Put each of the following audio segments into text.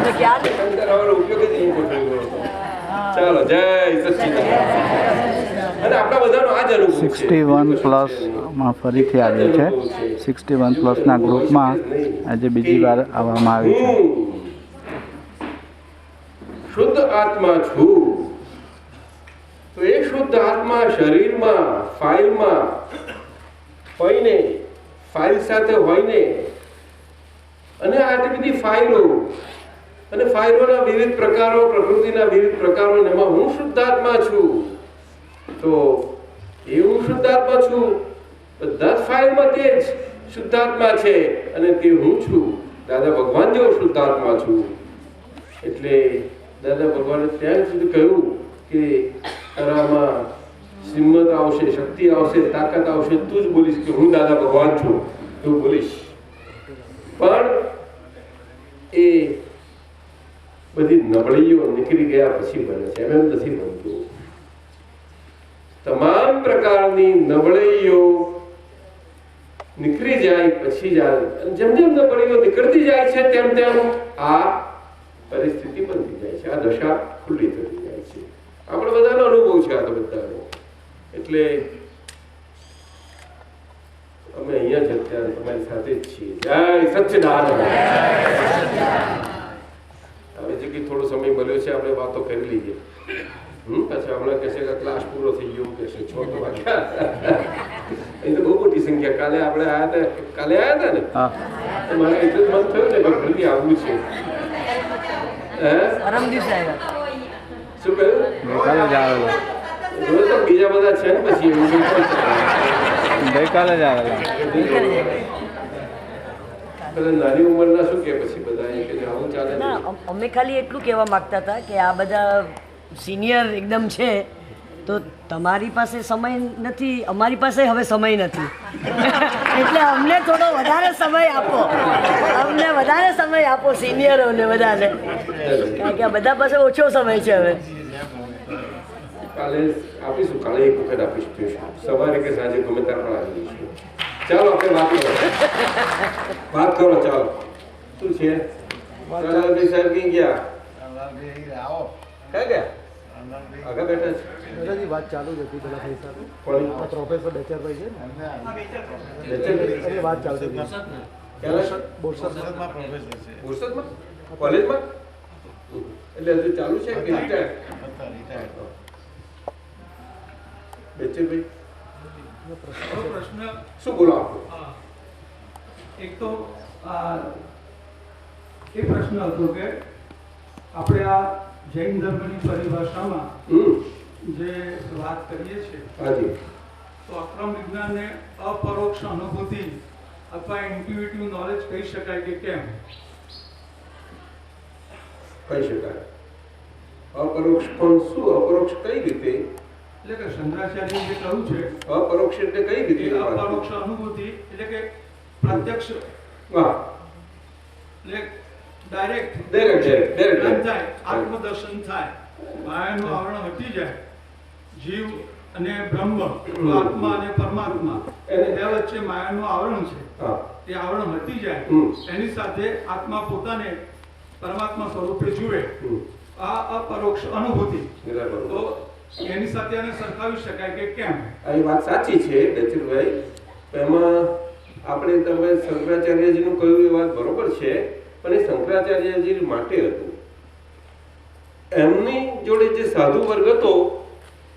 ઉપયોગ જ નહીં ગોઠવ્યો. ચાલો જય સચ્ચિદાનંદ. અને આપણા બધાનો આ જ અનુભવ છે. 61+ ફરીથી આવ્યું છે. 61+ ગ્રુપમાં આજે બીજી વાર આવવામાં આવ્યું છે. શુદ્ધ આત્મા છું. તો એ શુદ્ધ આત્મા શરીરમાં ફાઇલમાં હોઈને, ફાઇલ સાથે હોઈને, અને આટલી બધી ફાઇલો અને ફાઇલોના વિવિધ પ્રકારો, પ્રકૃતિના વિવિધ પ્રકારો, એમાં હું શુદ્ધાત્મા છું. તો એ હું શુદ્ધાત્મા છું. બધા જ ફાઇલમાં તે જ શુદ્ધાત્મા છે અને તે હું છું. દાદા ભગવાન જેવો શુદ્ધાત્મા છું. એટલે દાદા ભગવાને ત્યાં સુધી કહ્યું કે તારામાં હિંમત આવશે, શક્તિ આવશે, તાકાત આવશે, તું જ બોલીશ કે હું દાદા ભગવાન છું, તું બોલીશ. પણ એ બધી નબળીઓ નીકળી ગયા પછી બને છે, એમ નથી બનતું. તમામ પ્રકારની નબળીઓ નીકળી જાય પછી જેમ જેમ નબળીઓ નીકળતી જાય છે તેમ તેમ આ પરિસ્થિતિ બનતી જાય છે, આ દશા ખુલ્લી થતી જાય છે. આપણે બધાનો અનુભવ છે આ તો બધાનો. એટલે અમે અહીંયા જ અત્યારે તમારી સાથે જ છીએ. જય સચ્ચિદાનંદ. હવે જે કે થોડો સમય મળ્યો છે આપણે વાતો કરી લઈએ. પછી હમણાં કહેશે કે ક્લાસ પૂરો થઈ ગયો, કહેશે 6 વાગ્યા. એ તો બહુ મોટી સંખ્યા. કાલે આપણે આવ્યા હતા ને, મારે એટલું જ મન થયું ને પણ જલ્દી આવવું છે. શું કહ્યું? તો બીજા બધા છે ને પછી ગઈકાલે જ આવેલા. નાની ઉંમરના શું કે પછી બધા આવું ચાલે. અમે ખાલી એટલું કહેવા માંગતા હતા કે આ બધા સિનિયર એકદમ છે તો તમારી પાસે સમય નથી, અમારી પાસે હવે સમય નથી. એટલે અમને થોડો વધારે સમય આપો, અમને વધારે સમય આપો સિનિયરોને બધાને, કારણ કે આ બધા પાસે ઓછો સમય છે હવે. કાલે આપીશું, કાલે એક વખત આપીશું, સવારે કે સાંજે ગમે ત્યારે પણ આવી જઈશું. ચાલો આપણે વાત કરો. ચાલો શું છે? સાહેબ કઈ ગયા? ક્યાં ગયા? આગળ બેઠા છે. વાત ચાલુ જ હતી પેલા ભાઈ સાથે. પ્રોફેસર બેચરભાઈ છે ને, વાત ચાલતી હતી. બોરસદમાં કોલેજમાં એટલે હજુ ચાલુ છે કે રિટાયર? બેચરભાઈ પ્રશ્ન શું બોલો આપો? એક તો એ પ્રશ્ન હતો કે આપણે આ જૈન ધર્મની પરિભાષામાં જે વાત કરીએ છીએ તો અક્રમ વિજ્ઞાનને અપરોક્ષ અનુભૂતિ અથવા ઇન્ટ્યુઇટિવ નોલેજ કહી શકાય કે કેમ? કહી શકાય. અપરોક્ષ પણ શું? અપરોક્ષ કઈ રીતે? એટલે કે શંકરાચાર્ય જે કહ્યું છે અપરોક્ષ એટલે કઈ રીતે? અપરોક્ષ અનુભૂતિ એટલે કે પ્રત્યક્ષ, એટલે ડાયરેક્ટ થાય, આત્મદર્શન થાય, માયાનું આવરણ હટી જાય, જીવ અને બ્રહ્મ, આત્મા અને પરમાત્મા એ વચ્ચે માયાનું આવરણ છે, તે આવરણ હટી જાય, એની સાથે આત્મા પોતાને પરમાત્મા સ્વરૂપે જુએ, આ અપરોક્ષ અનુભૂતિ. તો એની સાથે એને સરખાવી શકાય કે કેમ? આ વાત સાચી છે બેચરભાઈ. એમાં આપણે તમે શંકરાચાર્યજીનું કહ્યું એ વાત બરોબર છે, પણ એ શંકરાચાર્યજી માટે હતું. એમની જોડે જે સાધુ વર્ગ હતો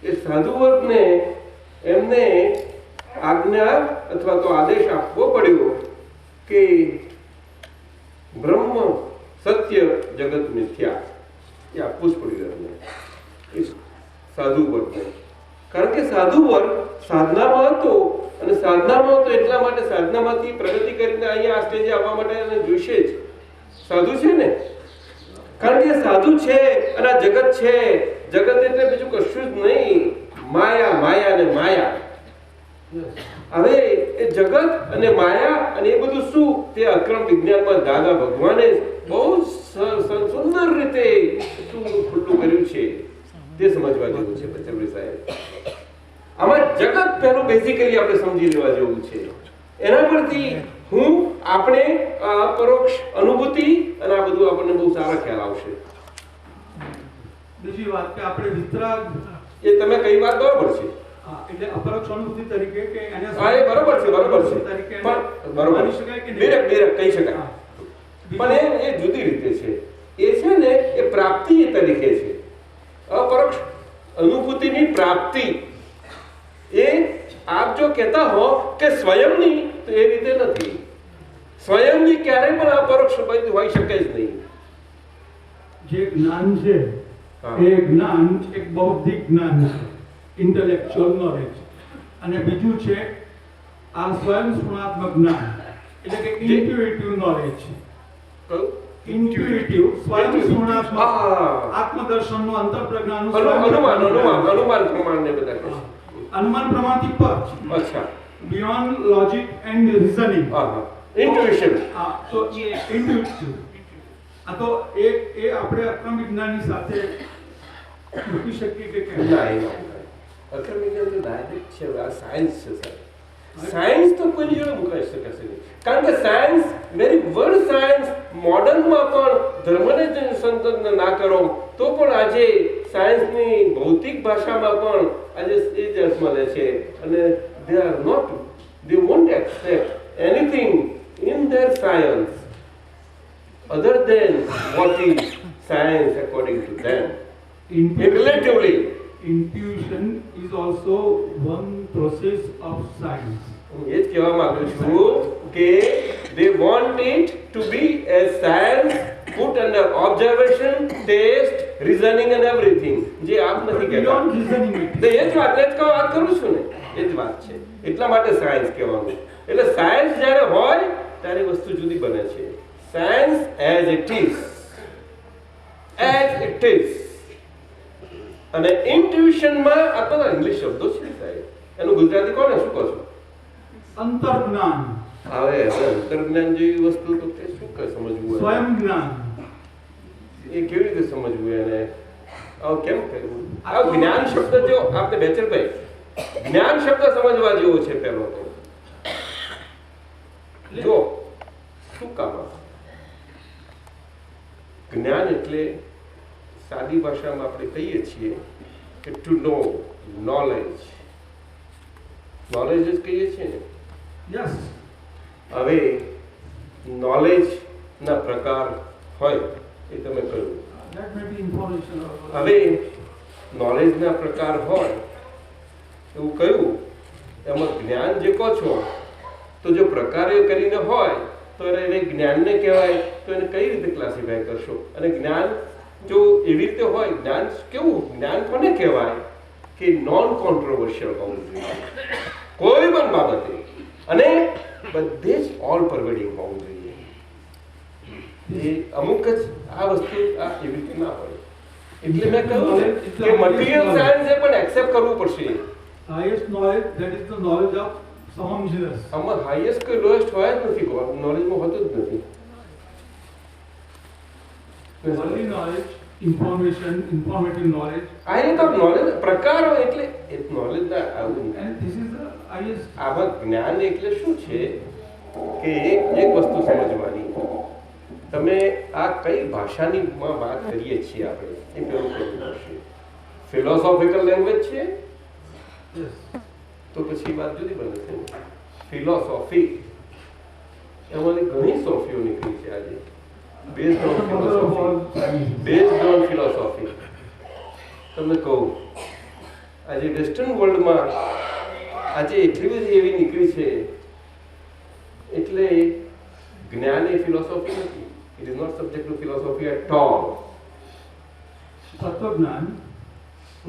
એ સાધુ વર્ગને એમને આજ્ઞા અથવા તો આદેશ આપવો પડ્યો કે બ્રહ્મ સત્ય, જગત મિથ્યા, એ આપવું જ પડ્યું એમને, એ સાધુ વર્ગને. કારણ કે સાધુ વર્ગ સાધનામાં હતો અને સાધનામાં હતો એટલા માટે સાધનામાંથી પ્રગતિ કરીને અહીંયા આ સ્ટેજે આવવા માટે એને જોઈશે જ. સાધુ છે ને, કારણ કે સાધુ છે અને આ જગત છે. જગત એટલે બીજું કશું જ નહીં, માયા, માયા અને માયા. હવે એ જગત અને માયા અને એ બધું શું, તે અક્રમ વિજ્ઞાનમાં દાદા ભગવાને બહુ સુંદર રીતે ખુલ્લું કર્યું છે. તે સમજવા જેવું છે બચરભાઈ સાહેબ. આમાં જગત પહેલું બેઝિકલી આપણે સમજી લેવા જેવું છે. એના પરથી હું આપણે પરોક્ષ અનુભૂતિ અને આ બધું બધું આપણને બહુ સારા ખ્યાલ આવશે. બીજી વાત કે આપણે વિતરાગ, એ તમે કઈ વાત બરોબર છે. એટલે અપરોક્ષ અનુભૂતિ તરીકે કે એને હા, એ બરોબર છે, બરોબર છે. તરીકે પણ બરોબર માની શકાય કે નહીં? ડિરેક્ટ કહી શકાય. પણ એ જુદી રીતે છે. એ છે ને એ પ્રાપ્તિ તરીકે છે. અપરોક્ષ અનુભૂતિની પ્રાપ્તિ એ આપ જો કહેતા હો કે સ્વયંની, તો એ રીતે નથી. સ્વયંની ક્યારેય પણ અપરોક્ષ હોઈ શકે જ નહીં. જે જ્ઞાન છે એ જ્ઞાન એક બૌદ્ધિક જ્ઞાન છે, ઇન્ટેલેક્ચ્યુઅલ નોલેજ, અને બીજું છે આ સ્વયં સ્ફુરણાત્મક જ્ઞાન એટલે કે ઇન્ટ્યુઇટિવ નોલેજ. ઇન્ટ્યુઇટિવ સ્વયં સ્ફુરણાત્મક આત્મદર્શનનું અંતરપ્રજ્ઞાનું અનુમાન પ્રમાણને બધા કહે છે. અનુમાન પ્રમાણથી પર. અચ્છા. Beyond logic and reasoning. Intuition. તો એ ઇન્ટ્યુઇટિવ. આ તો એ આપણે અક્રમ વિજ્ઞાનની સાથે મૂકી શકીએ કે કેમ? અક્રમ વિજ્ઞાન તો ડાયરેક્ટ છે. આ સાયન્સ છે સર. સાયન્સ તો કોઈ જોડે મુકાઈ શકાશે નહીં. કારણ કે સાયન્સ, વેરી વર્ડ સાયન્સ, મોડર્નમાં પણ ધર્મને જ સંતોષ ના કરો તો પણ આજે સાયન્સની ભૌતિક ભાષામાં પણ આજે એ જ અર્થ મળે છે. અને they won't accept anything in their science other than what is science according to them. Relatively. Intuition is also one process of science. એ જ કહેવા માંગુ છું કે they want it to be a science put under observation, test, reasoning and everything. જે આપ નથી કહેતા. Beyond reasoning. તો એ જ વાત કરું છું ને. એ જ વાત છે. એટલા માટે સાયન્સ કહેવાનું. એટલે સાયન્સ જ્યારે હોય ત્યારે વસ્તુ જુદી બને છે. Science as it is. અને ઇન્ટ્યુઇશનમાં આ તો ઇંગ્લિશ શબ્દો છે સાહેબ. એનું ગુજરાતી કોને શું કહો છો? અંતર્જ્ઞાન. હવે અંતર્જ્ઞાન જેવી વસ્તુ તો તે શું કે સમજવું? સ્વયં જ્ઞાન. એ કેવી રીતે સમજવું એને? આવું કેમ કરવું? આ જ્ઞાન શબ્દ જો આપણે બેચરભાઈ, જ્ઞાન શબ્દ સમજવા જેવો છે. પહેલો તો જો શું કામ જ્ઞાન એટલે સાદી ભાષામાં આપણે કહીએ છીએ કે ટુ નો, નોલેજ. નોલેજ જ કહીએ છીએ ને. યસ. હવે નોલેજ ના પ્રકાર હોય એ તમે કહ્યું. That may be information. હવે નોલેજ ના પ્રકાર હોય એવું કહ્યું. એમાં જ્ઞાન જે કહો છો તો જો પ્રકારે કરીને હોય તો એને જ્ઞાનને કહેવાય. તો એને કઈ રીતે ક્લાસિફાય કરશો? અને જ્ઞાન જો એવી રીતે હોય, જ્ઞાન કેવું? જ્ઞાન કોને કહેવાય? કે નોન કોન્ટ્રોવર્શિયલ હોવું જોઈએ કોઈ પણ બાબતે, અને બધે જ ઓલ પરવેડિંગ હોવું જોઈએ. એ અમુક જ આ વસ્તુ એવી રીતે ના હોય. એટલે મેં કહ્યું કે મટીરિયલ સાયન્સે પણ એક્સેપ્ટ કરવું પડશે. Highest knowledge, that is the knowledge of someone's. આમાં હાઈએસ્ટ કે લોએસ્ટ હોય જ નથી. નોલેજમાં હોતું જ નથી. Only knowledge, information, informative knowledge. આ તો નોલેજ પ્રકાર હોય એટલે એ નોલેજ ના આવું. And this is the highest. આમાં જ્ઞાન એટલે શું છે કે એક વસ્તુ સમજવાની. તમે આ કઈ ભાષાની વાત કરીએ છીએ આપણે એ પેલું કરવું પડશે. ફિલોસોફિકલ લેંગ્વેજ છે તો પછી વાત જુદી બને છે. ફિલોસોફી એમાંથી ઘણી સોફીઓ નીકળી છે આજે. Based on philosophy. તમને કહું આજે વેસ્ટર્ન વર્લ્ડમાં આજે એટલી બધી એવી નીકળી છે. એટલે જ્ઞાન એ ફિલોસોફી નથી. It is not subject to philosophy at all. તત્વજ્ઞાન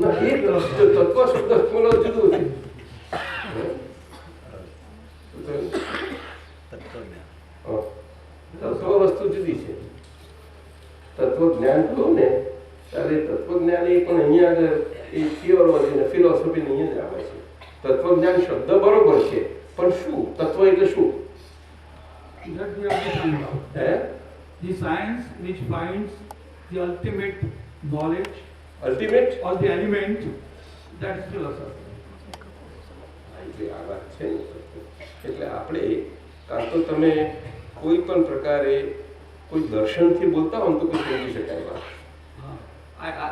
ના, એ તત્વ શબ્દ બોલો જુદું છે. તત્વ વસ્તુ જુદી છે. તત્વજ્ઞાન કહું ને ત્યારે તત્વજ્ઞાન એ પણ અહીંયા આગળ એ થિયોલોજી ને ફિલોસોફી અહીંયા જ આવે છે. તત્વજ્ઞાન શબ્દ બરોબર છે પણ શું તત્વ એટલે શું? that we have to find out. The science which finds the ultimate knowledge, ultimate or the element, that is philosophy. એટલે આ વાત છે ને. એટલે આપણે કાં તો તમે કોઈ પણ પ્રકારે કોઈ દર્શનથી બોલતા હોય ને તો કોઈ સમજી શકાય વાત.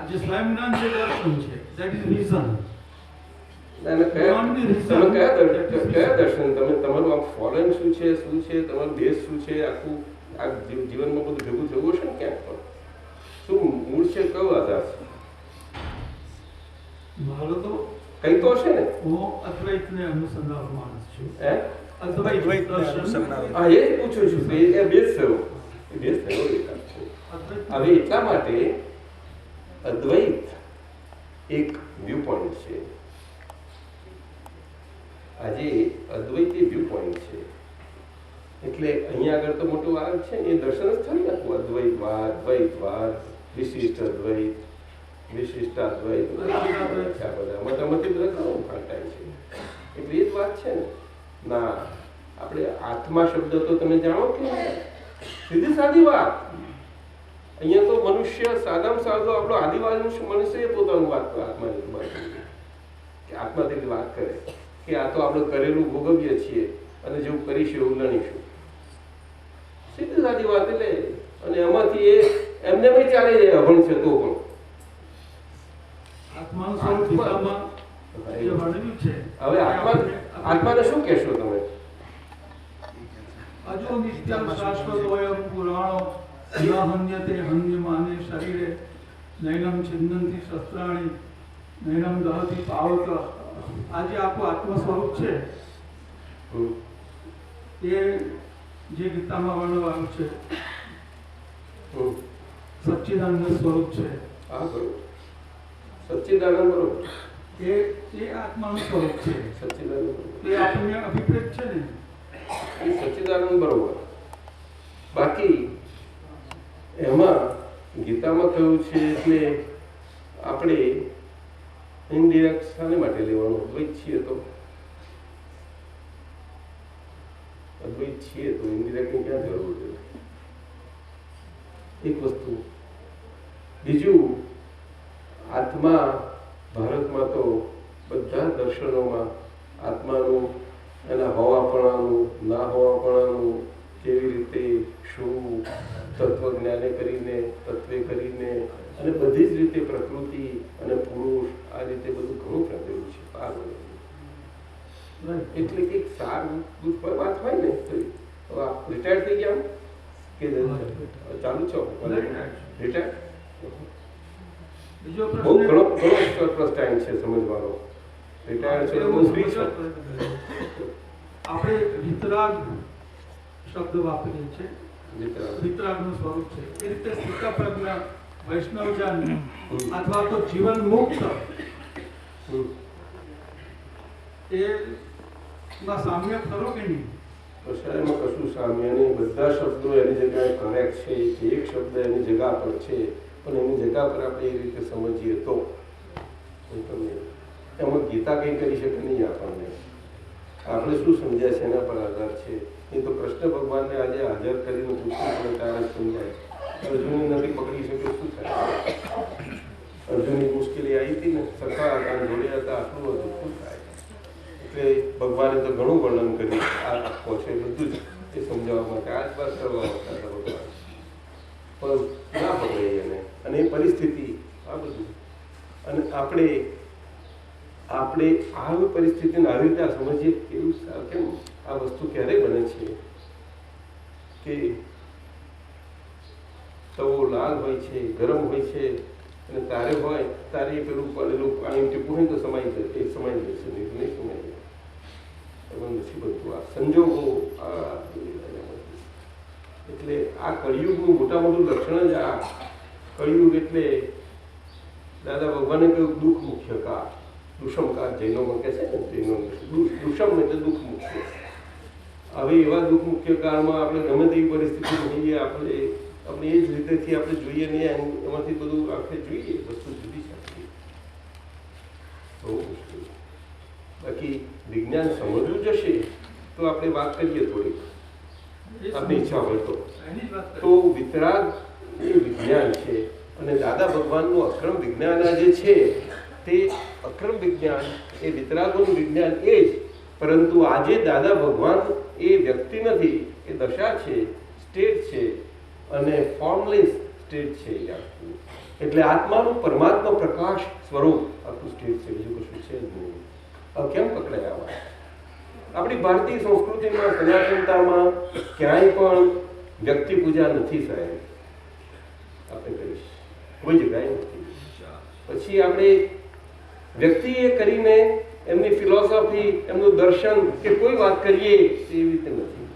જે સ્વયં જ્ઞાન છે દર્શન છે, that is reason. અને તમે કયા દર્શન, તમે તમારું આમ ફોરેન શું છે, તમારો દેશ શું છે, આખું આ જીવનમાં બધું ભેગું થયું હશે ને ક્યાંક પણ શું મૂળ છે, કયો આધાર છે, મારો તો કઈ તો હશે ને. હું અદ્વૈતને અનુસંધાન માણસ છું. હે અદ્વૈત દર્શન. હા એ જ પૂછું છું કે એ બેસ થયો એકાદ છે. હવે એટલા માટે અદ્વૈત એક વ્યૂ પોઈન્ટ છે. આજે અદ્વૈત એ વ્યૂ પોઈન્ટ છે. એટલે અહીંયા આગળ તો મોટું આ છે ને એ દર્શન જ થયું ને આખું અદ્વૈતવાદ, દ્વૈતવાદ, વિશિષ્ટ અદ્વૈત, વિશિષ્ટાદ્વૈત, આ બધા મતામતી બધા ઘણું ફાંટાય છે. એટલે એ જ વાત છે ને. ના, આપણે આત્મા શબ્દ તો તમે જાણો કે સીધી સાદી વાત. અહીંયા તો મનુષ્ય સાદામાં સાદો આપણો આદિવાસી મનુષ્ય એ પોતાનું વાત આત્માની વાત કે આત્મા તેની વાત કરે કે આ તો આપણે કરેલું ભોગવીએ છીએ અને જેવું કરીશું એવું લણીશું. સીધી સાદી વાત. એટલે અને એમાંથી એ એમને પણ ચાલી જાય અભણ છે તો પણ આત્માનું સ્વરૂપ ગીતામાં જે વર્ણવ્યું છે. હવે આત્માને શું કહેશો તમે? અજો નિત્યમ શાશ્વતોયમ પુરાણો ન હન્યતે હન્યમાને શરીરે નૈનમ છિન્નંતિ શસ્ત્રાણી નૈનમ દહતી પાવક. આજે આપણું આત્મ સ્વરૂપ છે એ જે ગીતામાં વર્ણવ્યું છે સચ્ચિદાનંદ સ્વરૂપ છે. હા બરોબર, સચ્ચિદાનંદ બરોબર, એ આત્માનું સ્વરૂપ છે. સચ્ચિદાનંદ એ આપણને અભિપ્રેત છે ને, એ સચ્ચિદાનંદ બરોબર. બાકી એમાં ગીતામાં કહ્યું છે એટલે આપણે ઇનડિરેક્ટ શાને માટે લેવાનું? અદ્વૈત છીએ તો ઇનડિરેક્ટની ક્યાં જરૂર છે? એક વસ્તુ. બીજું, આત્મા ભારતમાં તો બધા દર્શનોમાં આત્માનું, એના હોવાપણાનું, ના હોવાપણાનું, કેવી રીતે, શું, તત્વજ્ઞાને કરીને, તત્વે કરીને, અને બધી જ રીતે પ્રકૃતિ અને પુરુષ, આ રીતે બધું ઘણું કહેલું છે. એટલે કે સારું વાત હોય ને તો રિટાયર થઈ ગયા કે ચાલુ છો રિટાયર? બીજો બહુ પ્રશ્ન ઘણો સરપ્લસ ટાઈમ છે સમજવાનો. રિટાયર છો બહુ ફ્રી છો. આપણે વિતરાગ શબ્દ વાપરીએ છીએ. વિતરાગનું સ્વરૂપ છે એ રીતે સ્થિત પ્રજ્ઞા, વૈષ્ણવજન અથવા તો જીવન મુક્ત એમાં સામ્ય ખરો કે નહીં? એમાં કશું સામ્ય નહીં. બધા શબ્દો એની જગ્યાએ કરેક્ટ છે. એક શબ્દ એની જગ્યા પર છે, પણ એની જગ્યા પર આપણે એ રીતે સમજીએ તો એમાં ગીતા કંઈ કરી શકે નહીં આપણને. આપણે શું સમજ્યા છે એના પર આધાર છે. એ તો કૃષ્ણ ભગવાનને આજે હાજર કરીને પૂછવું પડે ત્યારે સમજાય. અર્જુન નથી પકડી શક્યો, શું થાય? અર્જુનની મુશ્કેલી આવી હતી ને, સરખા હતા, જોડે હતા, આટલું હતું, શું થાય? એટલે ભગવાને તો ઘણું વર્ણન કર્યું. આ આખો છે બધું જ એ સમજાવવા માટે, આ જ વાત કરવા આવતા હતા ભગવાન, પણ ના પકડે એને. અને એ પરિસ્થિતિ આ બધું. અને આપણે આવી પરિસ્થિતિને આવી રીતે સમજીએ કેવું કેમ આ વસ્તુ ક્યારે બને છે કે તવો લાલ હોય છે, ગરમ હોય છે, અને તારે હોય તારે એ પેલું પડેલું પાણી ટીપું હોય તો સમાઈ જશે, નહીં સમાઈ જાય. નથી બધું આ સંજોગો. એટલે આ કળિયુગનું મોટા મોટું લક્ષણ જ આ કળિયુગ. એટલે દાદા ભગવાને કહ્યું દુઃખ મુખ્ય કા, દુષમ કા જૈનોમાં કહે છે ને, જૈનો દુષમ એટલે દુઃખ મુખ્ય. હવે એવા દુઃખ મુખ્ય કાળમાં આપણે ગમે તેવી પરિસ્થિતિ હોઈએ, આપણે એ જ રીતેથી આપણે જોઈએ નહીં, એમાંથી બધું આપણે જોઈએ વસ્તુ જુદી છે. બહુ મુશ્કેલ. બાકી વિજ્ઞાન સમજવું જશે તો આપણે વાત કરીએ થોડીક, આપની ઈચ્છા હોય તો વિતરાગ એ વિજ્ઞાન છે. અને દાદા ભગવાનનું અક્રમ વિજ્ઞાન આ જે છે તે અક્રમ વિજ્ઞાન એ વિતરાગોનું વિજ્ઞાન એ જ. પરંતુ આજે દાદા ભગવાન એ વ્યક્તિ નથી, એ દશા છે, સ્ટેટ છે. અને ફોર્મલેસ સ્ટેટ છે એ આખું. એટલે આત્માનું પરમાત્મા પ્રકાશ સ્વરૂપ આખું સ્ટેટ છે, બીજું કશું છે જ નહીં. હવે કેમ પકડાય આવા? આપણી ભારતીય સંસ્કૃતિમાં સનાતનતામાં ક્યાંય પણ વ્યક્તિ પૂજા નથી સાહેબ, આપણે કહીશ કોઈ જગ્યાએ નથી. પછી આપણે વ્યક્તિએ કરીને એમની ફિલોસોફી, એમનું દર્શન કે કોઈ વાત કરીએ એવી રીતે નથી.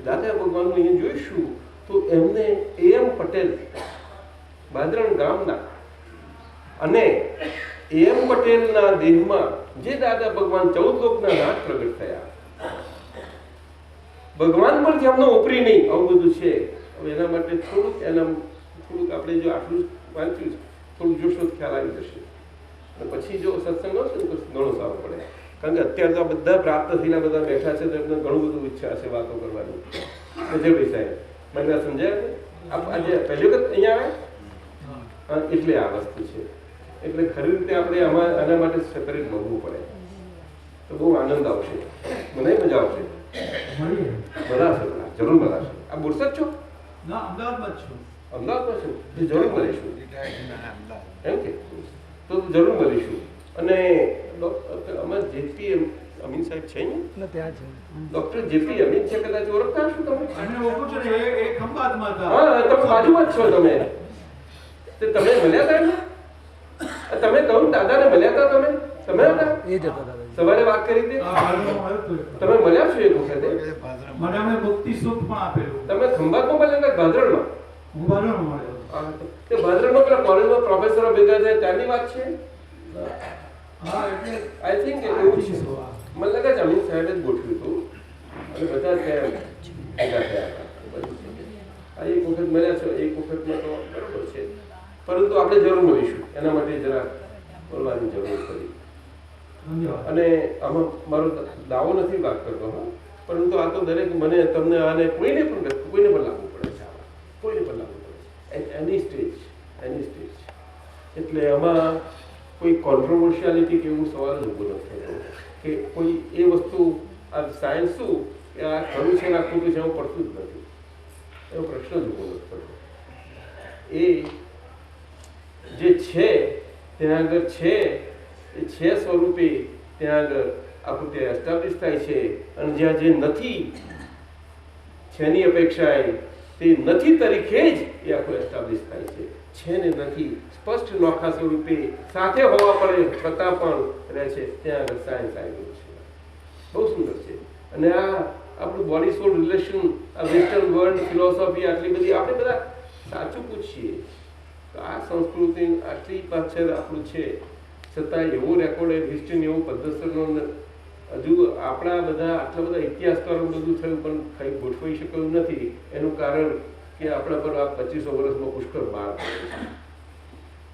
દાદા ભગવાનનું અહીંયા જોઈશું તો એમને એમ પટેલ બાદરણ ગામના, અને એમ પટેલના દેહમાં જે દાદા ભગવાન 14 લોકના નાથ પ્રગટ થયા, ભગવાન પણ જેમનો ઉપરી નહીં, આવું બધું છે. હવે એના માટે થોડુંક આપણે જો આટલું વાંચ્યું, થોડુંક જોશો તો ખ્યાલ આવી જશે. અને પછી જો સત્સંગ હશે ને તો ઘણો સારો પડે. કારણ કે અત્યારે તો આ બધા પ્રાપ્ત થયેલા બધા બેઠા છે તો એમને ઘણું બધું ઈચ્છા છે વાતો કરવાની. નજરભાઈ સાહેબ મને સમજાય આજે પહેલી વખત અહીંયા આવે એટલે આ વસ્તુ છે. એટલે ખરી રીતે આપણે આના માટે સેપરેટ મળવું પડે તો બહુ આનંદ આવશે, મને મજા આવશે. મળાશે, જરૂર મળાશે. આ બોરસદ છો? ના, અમદાવાદમાં જ છું. અમદાવાદમાં છું? જરૂર મળીશું એમ કે તો જરૂર મળીશું. અને અમારે જેપી અમીન સાહેબ છે ને ત્યાં છે ડોક્ટર જેપી અમીન છે, કદાચ ઓળખતા હશો તમે? અને ઓળખું છું ને, એ ખંભાતમાં હતા. હા, તમે બાજુમાં જ છો. તમે મળ્યા હતા ને? તમે કહું દાદાને મળ્યા હતા? તમે હતા એ જ હતા દાદા. સવારે વાત કરી હતી, આ હાલમાં આવ્યો હતો. તમે મળ્યા છો એક વખતે? મને એમણે ભક્તિ સુખ પણ આપેલું. તમે ખંભાતમાં મળ્યા હતા? ભાદરણમાં? હું બારણમાં મળ્યો. તે ભાદરણમાં પેલા કોલેજમાં પ્રોફેસરો ભેગા થયા ત્યાંની વાત છે. હા, એટલે આઈ થિંક એવું છે. મને લાગે છે અમીન સાહેબે જ ગોઠવ્યું હતું અને બધા ત્યાં ભેગા થયા હતા. આ એક વખત મળ્યા છો, એક વખતમાં તો બરોબર છે, પરંતુ આપણે જરૂર મળીશું. એના માટે જરા બોલવાની જરૂર પડી. ધન્યવાદ. અને આમાં મારો દાવો નથી વાત કરતો, હા, પરંતુ આ તો દરેક મને તમને આને કોઈને પણ લાગુ પડે છે. આમાં કોઈને પણ લાગુ પડે છે, એની સ્ટેજ. એટલે આમાં કોઈ કોન્ટ્રોવર્શિયાલિટી કે એવું સવાલ જ ઊભો નથી થતો કે કોઈ એ વસ્તુ આ સાયન્સ શું કે આ ખરું છે ને આ ખોટું છે એવું પડતું જ નથી. એવો પ્રશ્ન જ ઊભો નથી થતો. એ જે છે ત્યાં આગળ છે, એ છે સ્વરૂપે ત્યાં આગળ આખું ત્યાં એસ્ટાબ્લિશ થાય છે. અને જ્યાં જે નથી છેની અપેક્ષાએ તે નથી તરીકે જ એ આખું એસ્ટાબ્લિશ થાય છે. છે ને નથી સ્પષ્ટ નોખા સ્વરૂપે સાથે હોવા પડે છતાં પણ રહે છે. ત્યાં આગળ સાયન્સ આવેલું છે. બહુ સુંદર છે. અને આ આપણું બોડી સોલ રિલેશન, આ વેસ્ટર્ન વર્લ્ડ ફિલોસોફી આટલી બધી આપણે બધા સાચું પૂછીએ તો આ સંસ્કૃતિ આટલી પાછળ આપણું છે, છતાં એવો રેકોર્ડ હિસ્ટ્રી એવો પદ્ધતિનો હજુ આપણા બધા આટલા બધા ઇતિહાસકારો બધું થયું પણ કંઈ ગોઠવાઈ શક્યું નથી. એનું કારણ કે આપણા પર આ 2500 વર્ષમાં પુષ્કળ બહાર પડ્યો છે.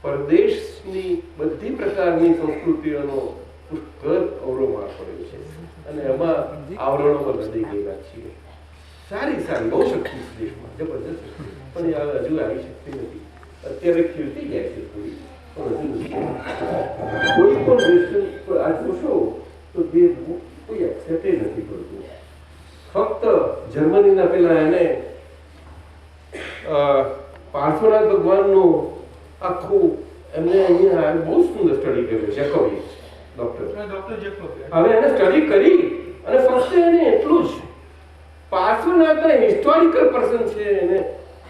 પરદેશની બધી પ્રકારની સંસ્કૃતિઓનો પુષ્કળ અવરો બહાર પડ્યો છે અને એમાં આવરણોમાં લડી ગયેલા છીએ. સારી બહુ શક્તિ છે દેશમાં, જબરદસ્ત શક્તિ, પણ એ હજુ આવી શકતી નથી. અત્યારે ખીલતી જાય છે થોડી, પણ હજુ નથી. કોઈ પણ દેશ આ જોશો તો દેશ કોઈ એક્સેપ્ટ નથી કરતું. ફક્ત જર્મનીના પેલા એને પાર્શ્વનાથ ભગવાનનું આખું એમને અહીંયા બહુ સુંદર સ્ટડી કર્યું છે. ડોક્ટર જેકલોબ. હવે એને સ્ટડી કરી અને ફક્ત એને એટલું જ પાર્શ્વનાથના હિસ્ટોરિકલ પર્સન છે, એને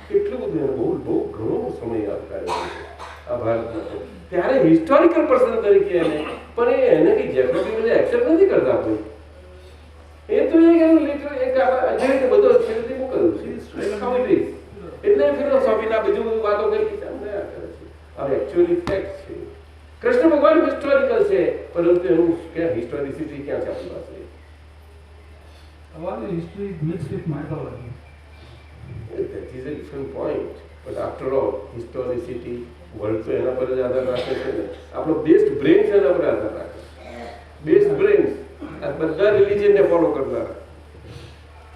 કેટલું બધું એને બહુ ઘણો સમય આપકાર્યો છે આ ભારતમાં. ત્યારે હિસ્ટોરિકલ પર્સન તરીકે એને પણ એને કંઈ જેકલોબી એક્સેપ્ટ નથી કરતા કોઈ. એ તો એક એનું લિટર એક જે રીતે બધો છેલ્લે મોકલ્યું છે. એટલે ફિલોસોફીના બધું વાતો કરી કરે છે. આ એકચ્યુઅલી ફેક્ટ છે. કૃષ્ણ ભગવાન હિસ્ટોરિકલ છે, પરંતુ એનું ક્યાં હિસ્ટોરિસિટી ક્યાં છે આપણી પાસે? Our history is mixed with mythology. That is a different point. But after all, historicity world તો એના પર જ આધાર રાખે છે ને. આપણો બેસ્ટ બ્રેન્સ એના પર આધાર રાખે. બેસ્ટ બ્રેન્સ આ બધા રિલિજનને ફોલો કરનારા,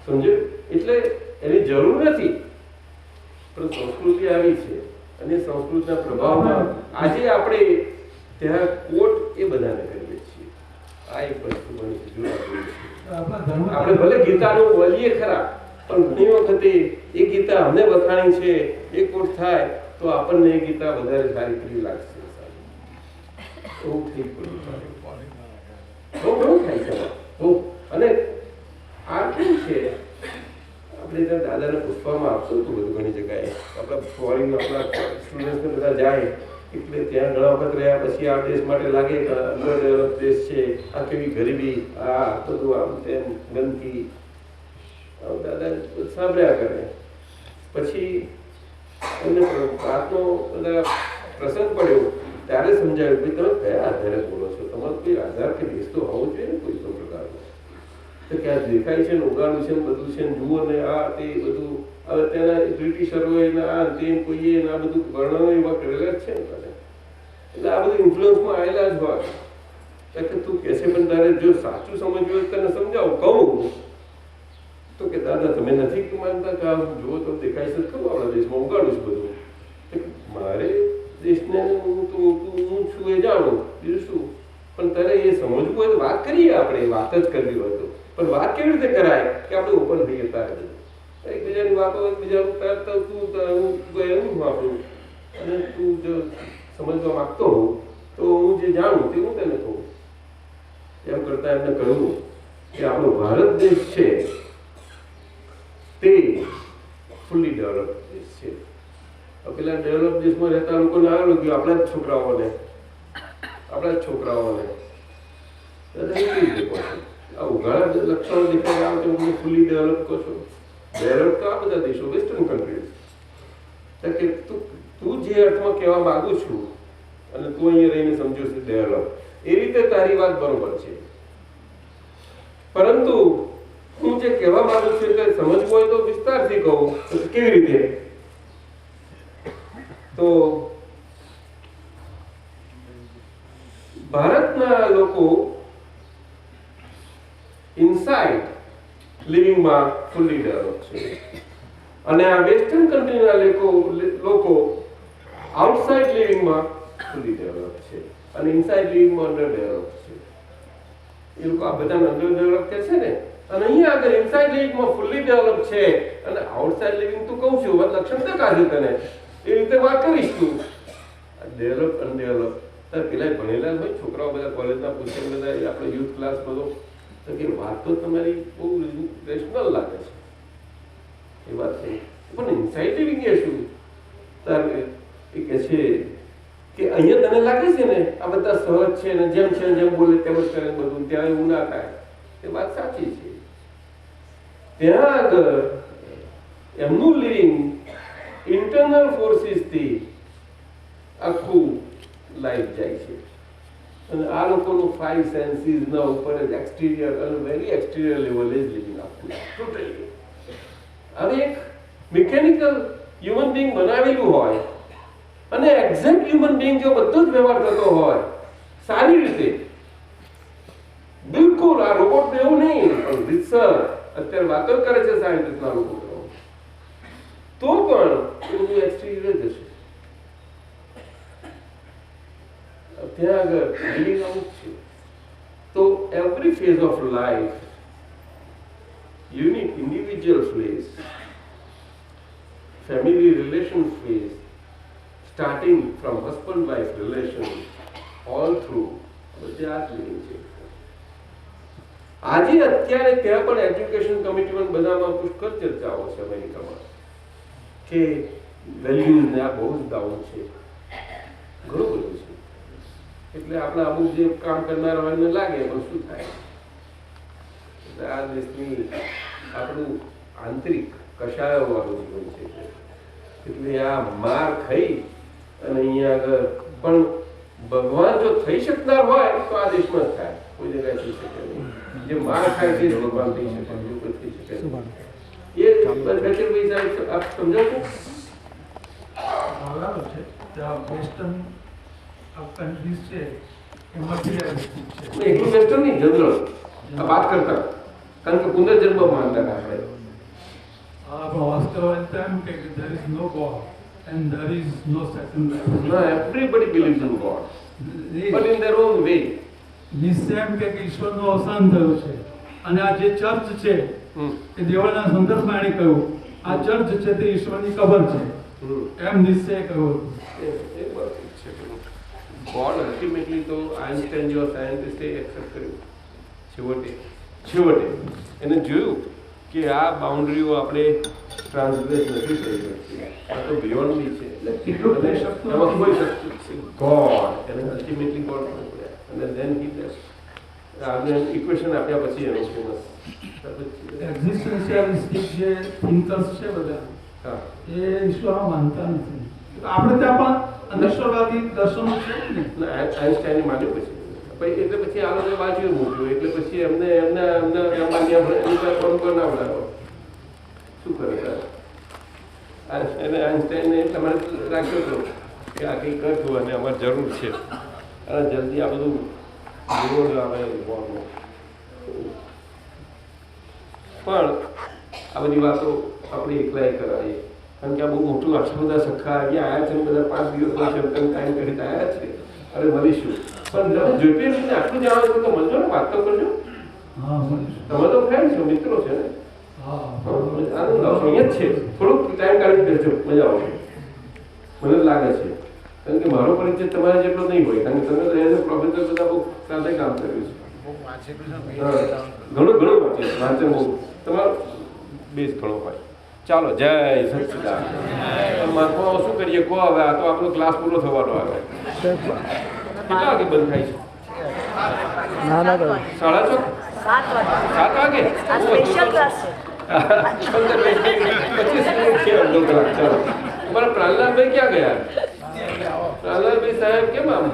સમજો? એટલે એની જરૂર નથી, પણ સંસ્કૃતિ આવી છે અને સંસ્કૃતિના પ્રભાવમાં આજે આપણે ત્યાં કોટ એ બધાને કરીએ છીએ. આ એક વસ્તુ બની છે. આપણે ભલે ગીતાનું બોલીએ ખરા, પણ ઘણી વખતે એ ગીતા અમને વખાણી છે એ કોટ થાય તો આપણને એ ગીતા વધારે સારી કરી લાગશે. એવું થઈ પડ્યું બહુ થાય છે બહુ. અને આ કેવું છે, આપણે ત્યાં દાદાને પૂછવામાં આવતું હતું બધું ઘણી જગ્યાએ. આપણા ફોરેન આપણા સ્ટુડન્ટ્સને બધા જાય એટલે ત્યાં ઘણા વખત રહ્યા પછી આ દેશ માટે લાગે કે અંડરડેવલપ દેશ છે, આ કેવી ગરીબી, આ બધું આમ તેમ ગંદકી, દાદા સાંભળ્યા કરે. પછી એમને વાતનો બધા પ્રસંગ પડ્યો ત્યારે સમજાવ્યું કે તમે કયા આધારે બોલો છો, તમારો કોઈ આધાર કે દેશ તો હોવો જોઈએ ને કોઈ પણ પ્રકારનો. તો ક્યાં દેખાય છે ને ઉગાડું છે ને બધું છે ને જુઓ ને આ તે બધું. હવે તેના બ્રિટિશરોએ આ તે કોઈએ આ બધું વર્ણનો એવા કરેલા જ છે ને બધા. એટલે આ બધું ઇન્ફ્લુઅન્સમાં આવેલા જ હોય. કે તું કહે છે પણ તારે જો સાચું સમજવું હોય તને સમજાવું કહું તો કે દાદા તમે નથી માનતા કે આ જુઓ તો દેખાય છે ખરું આપણા દેશમાં ઉગાડું છું બધું. મારે દેશને હું છું એ જાણું, બીજું શું. પણ તારે એ સમજવું હોય તો વાત કરીએ, આપણે વાત જ કરવી હોય તો. પણ વાત કેવી રીતે કરાય કે આપણે ઓપન થઈએ તારે એકબીજાની વાતો એકબીજાનું તું એનું વાપરું અને તું જો સમજવા માંગતો હોઉં તો હું જે જાણું તે હું તને કહું. એમ કરતા એમને કહ્યું કે આપણો ભારત દેશ છે તે ફૂલ્લી ડેવલપ દેશ છે. પેલા ડેવલપ દેશમાં રહેતા લોકોને આવેલું કે આપણા જ છોકરાઓને આ ઉઘાડા લક્ષણો દેખાય આવે તો ફૂલી ડેવલપ કહો છો. ડેવલપ તો આ બધા દેશો વેસ્ટર્ન કન્ટ્રીઝ. કે તું જે અર્થમાં કહેવા માંગુ છું અને તું અહીંયા રહીને સમજો છે ડેવલપ, એ રીતે તારી વાત બરોબર છે. પરંતુ હું જે કહેવા માંગુ છું એટલે સમજવું હોય તો વિસ્તારથી કહું. કેવી રીતે? તો ભારતના લોકો ઇનસાઇડ લિવિંગમાં ફૂલી ડેવલપ છે અને આ વેસ્ટર્ન કન્ટ્રીના લોકો આઉટસાઇડ લિવિંગમાં ફૂલી ડેવલપ છે અને ઇનસાઇડ લિવિંગમાં અંડર ડેવલપ છે. એ લોકો આ બધા અંડર ડેવલપ કે છે ને, અને અહીંયા આગળ ઇનસાઇડ લિવિંગમાં ફૂલી ડેવલપ છે અને આઉટસાઇડ લિવિંગ તું કહું છું લક્ષણ તો કાઢી તને એ રીતે વાત કરીશ તું. ડેવલપ અનડેવલપ પેલા ભણેલા હોય છોકરાઓ બધા કોલેજના પૂછે બધા આપણે યુથ ક્લાસ બધો તો કે વાત તો તમારી બહુ રેશનલ લાગે છે એ વાત છે. પણ ઇનસાઇડ લિવિંગ એ શું? તારે એ કહે છે કે અહીંયા તને લાગે છે ને આ બધા સહજ છે ને જેમ છે જેમ બોલે તેમ જ કરે બધું, ત્યાં એવું ના થાય. એ વાત સાચી છે. ત્યાં આગળ એમનું લિવિંગ ઇન્ટરનલ ફોર્સિસથી આખું લાઈફ જાય છે અને આ લોકોનું 5 સેન્સીસના ઉપર જ એક્સટીરિયર અને વેરી એક્સટીરિયર લેવલે જ લિવિંગ આપવું ટોટલી. હવે એક મિકેનિકલ હ્યુમન બિંગ બનાવેલું હોય અને એક્ઝેક્ટ હ્યુમન બિંગ જો બધો જ વ્યવહાર થતો હોય સારી રીતે, બિલકુલ આ રોબોટ એવું નહીં, પણ રીતસર અત્યારે વાતો કરે છે સાયન્ટિસ્ટના લોકો તો પણ એ બધું એક્સટીરિયર જ હશે. ત્યાં આગળ લિવિંગ આઉટ છે. તો every phase of life, unique individual phase, family relation phase, starting from husband wife relation all through બધે આ જ લિવિંગ છે. આજે અત્યારે ત્યાં પણ એજ્યુકેશન કમિટીમાં બધામાં પુષ્કળ ચર્ચાઓ છે અમેરિકામાં કે વેલ્યુઝ ને આ બહુ જ ડાઉન છે, ઘણું બધું છે. એટલે આપણે અમુક જે કામ કરનારા હોય લાગે પણ શું થાય, એટલે આ દેશની આપણું આંતરિક કશાયો વાળું જીવન છે. એટલે આ માર ખાઈ અને અહીંયા આગળ પણ ભગવાન જો થઈ શકનાર હોય તો આ દેશમાં જ થાય, કોઈ જગ્યાએ થઈ શકે નહીં. જે માર ખાય છે ભગવાન થઈ શકે, બીજું કોઈ થઈ શકે નહીં. એ આપ સમજો છો બરાબર છે. વેસ્ટર્ન કન્ટ્રીઝ છે એ મટીરિયલિસ્ટિક છે. એટલું વેસ્ટર્ન નહીં, જનરલ આ વાત કરતા, કારણ કે પુનર્જન્મ માનતા આપણે વાસ્તવતા એમ કે there is no God and there is no second life. No, everybody believes in God, but in their own way. નિશ્ચય એમ કે ઈશ્વરનું અવસાન થયું છે અને આ જે ચર્ચ છે એ દેવળના સંદર્ભમાં એણે કહ્યું આ ચર્ચ છે તે ઈશ્વરની કબર છે એમ નિશ્ચય કહ્યું ગોડ અલ્ટિમેટલી તો આઈન્સ્ટાઈન જેવા સાયન્ટિસ્ટે એક્સેપ્ટ કર્યું છેવટે એને જોયું કે આ બાઉન્ડ્રીઓ આપણે ટ્રાન્સગ્રેસ નથી કરી શકતી, આ તો બિયોન્ડની છે. એમાં કોઈ શક્તિ ગોડ એને અલ્ટિમેટલી ગોડ અને ધેન હી આપણે ઇક્વેશન આપ્યા પછી એનો ફેમસ એક્ઝિસ્ટન્શિયાલિસ્ટિક જે થિંકર્સ છે બધા હા એ ઈશ્વરમાં માનતા નથી. આપણે ત્યાં પણ અનિશ્વરવાદી દર્શનો છે ને. આઈન્સ્ટાઈને માન્યું પછી એટલે પછી આ લોકો વાંચ્યું મૂક્યું એટલે પછી એમને ના બનાવો શું કરે એને આઈન્સ્ટાઈને તમારે રાખ્યો હતો કે આ કંઈ કરતું અને અમારે જરૂર છે અને જલ્દી આ બધું વિરોધ આવે બોલનો. પણ આ બધી વાતો આપણે એકલાય કરાવીએ કારણ કે આ બહુ મોટું આટલા બધા સખા આવ્યા છે ને બધા 5 દિવસ ટાઈમ કરીને આવ્યા છે. અરે મળીશું પણ તમે જોઈતી રીતે આટલું જાણો છો તો મળજો ને, વાત તો કરજો. તમે તો ફ્રેન્ડ છો, મિત્રો છે ને. આનંદ આવશો, અહીંયા જ છે. થોડુંક ટાઈમ કાઢી દેજો, મજા આવશે મને લાગે છે. કારણ કે મારો પરિચય તમારે જેટલો નહીં હોય કારણ કે તમે તો એઝ અ પ્રોફેસર બધા બહુ સાથે કામ કર્યું છે. ઘણું વાંચન બહુ તમારો બેઝ ઘણો હોય. ચાલો જય સચિદાન. માર્કમાં શું કરીએ કહો હવે, આ તો આપણો ક્લાસ પૂરો થવાનો આવે. કેટલા વાગે બંધ થાય છે? 6:30? 7 વાગે? આ સ્પેશિયલ ક્લાસ છે. 25 મિનિટ છે અડધો કલાક. ચાલો તમારા પ્રહલાદભાઈ ક્યાં ગયા? પ્રહલાદભાઈ સાહેબ કેમ આમ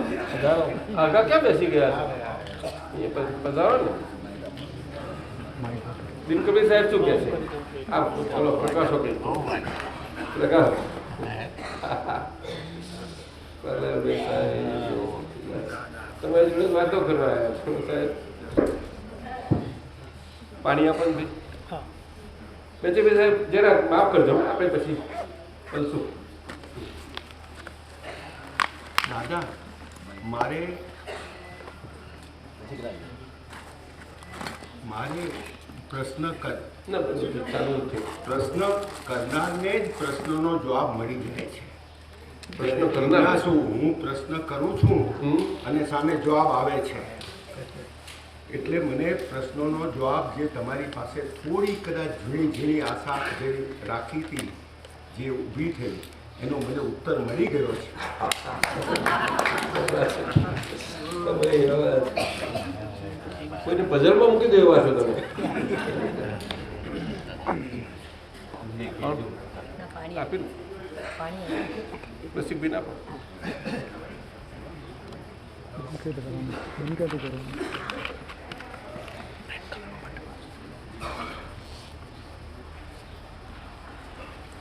આગા ક્યાં બેસી ગયા? એ પધારો ને. દિનકરભાઈ સાહેબ શું કહે છે? આ ચલો પ્રકાશો કે પ્રકાશ પ્રહલાદભાઈ સાહેબ તમારી જોડે વાતો કરવા આવ્યા છો સાહેબ. પાણી આપો ભાઈ. બેચેભાઈ સાહેબ જરા માફ કરજો, આપણે પછી બોલશું. દાદા મારે પ્રશ્ન ના બધું ચાલુ છે. પ્રશ્ન કરનારને જ પ્રશ્નનો જવાબ મળી જાય છે. પ્રશ્ન કરનાર શું હું પ્રશ્ન કરું છું અને સામે જવાબ આવે છે એટલે મને પ્રશ્નોનો જવાબ જે તમારી પાસે થોડી કદાચ ઝીણી આશા જે રાખી હતી જે ઊભી થઈ એનો મને ઉત્તર મળી ગયો છે. કોઈને પઝલમાં મૂકી દો એવા છો તમે. આપી પછી બી ના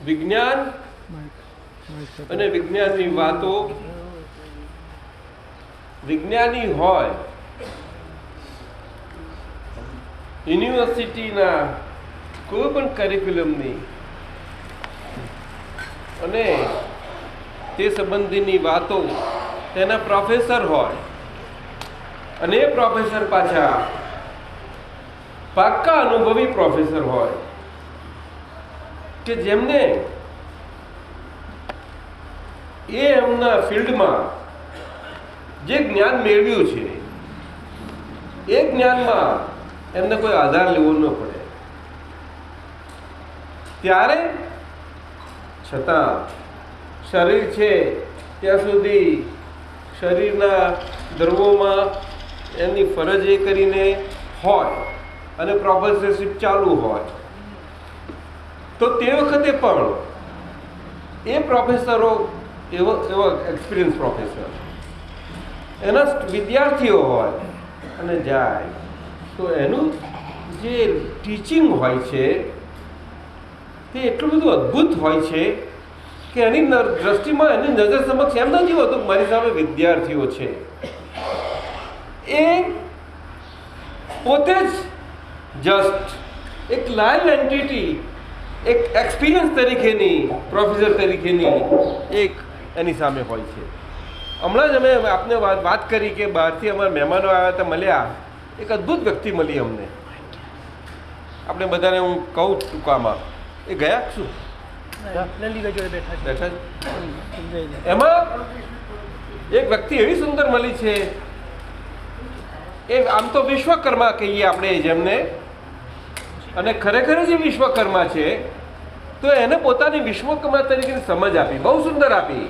વિજ્ઞાન અને વિજ્ઞાનની વાતો વિજ્ઞાની હોય યુનિવર્સિટીના કોઈ પણ કરિક્યુલમની અને તે સંબંધીની વાતો તેના પ્રોફેસર હોય અને એ પ્રોફેસર પાછા પાક્કા અનુભવી પ્રોફેસર હોય કે જેમને એ એમના ફિલ્ડમાં જે જ્ઞાન મેળવ્યું છે એ જ્ઞાનમાં એમને કોઈ આધાર લેવો ન પડે ત્યારે છતાં શરીર છે ત્યાં સુધી શરીરના દ્રવ્યોમાં એમની ફરજ એ કરીને હોય અને પ્રોફેસરશીપ ચાલુ હોય તો તે વખતે પણ એ પ્રોફેસરો એવા એક્સપિરિયન્સ પ્રોફેસર એના વિદ્યાર્થીઓ હોય અને જાય તો એનું જે ટીચિંગ હોય છે તે એટલું બધું અદ્ભુત હોય છે કે એની દ્રષ્ટિમાં એની નજર સમક્ષ એમ નથી હોતું મારી સામે વિદ્યાર્થીઓ છે, એ પોતે જ જસ્ટ એક લાઈવ એન્ટિટી એક એક્સપિરિયન્સ તરીકેની પ્રોફેસર તરીકેની એક એની સામે હોય છે. હમણાં જ અમે આપને વાત કરી કે બહારથી અમારા મહેમાનો આવ્યા હતા, મળ્યા, એક અદ્ભુત વ્યક્તિ મળી અમને. આપણે બધાને હું કહું ટૂંકામાં, એ ગયા શું બેઠા છે? એમાં એક વ્યક્તિ એવી સુંદર મળી છે, એ આમ તો વિશ્વકર્મા કહીએ આપણે જેમને, અને ખરેખર જે વિશ્વકર્મા છે તો એને પોતાની વિશ્વકર્મા તરીકે સમજ આપી, બહુ સુંદર આપી.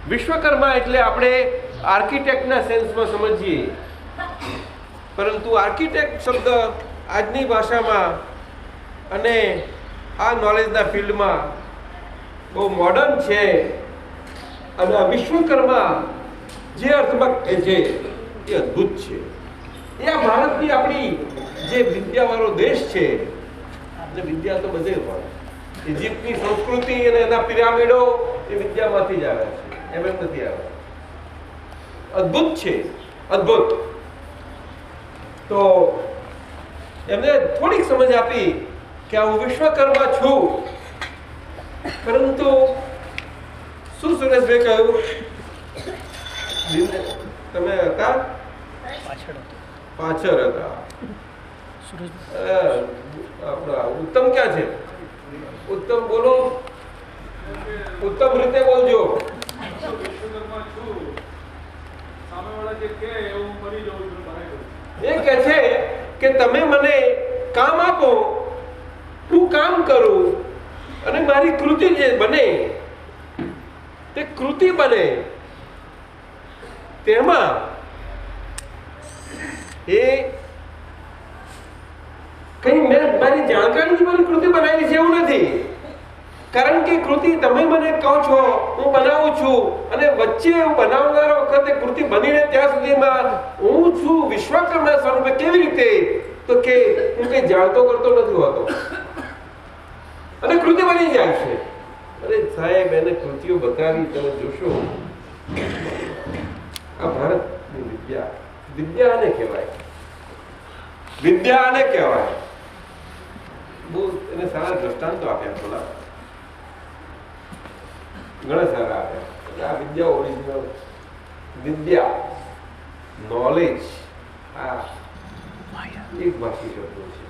વિશ્વકર્મા એટલે આપણે આર્કિટેક્ટના સેન્સમાં સમજીએ, પરંતુ આર્કિટેક્ટ શબ્દ આજની ભાષામાં અને આ નોલેજના ફિલ્ડમાં બહુ મોડર્ન છે. અને આ વિશ્વકર્મા જે અર્થમાં કહે છે એ અદ્ભુત છે. એ આ ભારતની આપણી જે વિદ્યાવાળો દેશ છે, અને વિદ્યા તો બધે હોય, ઇજિપ્તની સંસ્કૃતિ અને એના પિરામિડો એ વિદ્યામાંથી જ આવે છે, એમ નથી આવે. અદ્ભુત છે, અદ્ભુત. તો એમને થોડીક સમજ આપી કે હું વિશ્વકર્મા છું, પરંતુ શું સુરેશભાઈ કહ્યું, તમે હતા પાછળ હતા. આપણા ઉત્તમ ક્યાં છે? ઉત્તમ બોલો, ઉત્તમ રીતે બોલજો. એ કે છે કે તમે મને કામ આપો, હું કામ કરું, અને મારી કૃતિ જે બને તે કૃતિ બને, તેમાં એ કઈ મેં મારી જાણકારીથી મારી કૃતિ બનાવી છે એવું નથી. કારણ કે કૃતિ તમે મને કહો છો, હું બનાવું છું, અને વચ્ચે હું બનાવનાર વખતે કૃતિ બનીને ત્યાં સુધીમાં હું છું વિશ્વકર્મા સ્વરૂપે. કેવી રીતે? તો કે હું કઈ જાણતો કરતો નથી હોતો, અને કૃતિ બની જાય છે. અરે સાહેબ, એને કૃતિઓ બતાવી, તમે જોશો. આ ભારતની વિદ્યા, વિદ્યા આને કહેવાય, વિદ્યા આને કહેવાય. બહુ એને સારા દ્રષ્ટાંતો આપ્યા, થોડા ઘણા સારા આપ્યા. આ વિદ્યા ઓરિજિનલ વિદ્યા, નોલેજ, આ એક ભાષી શબ્દો છે.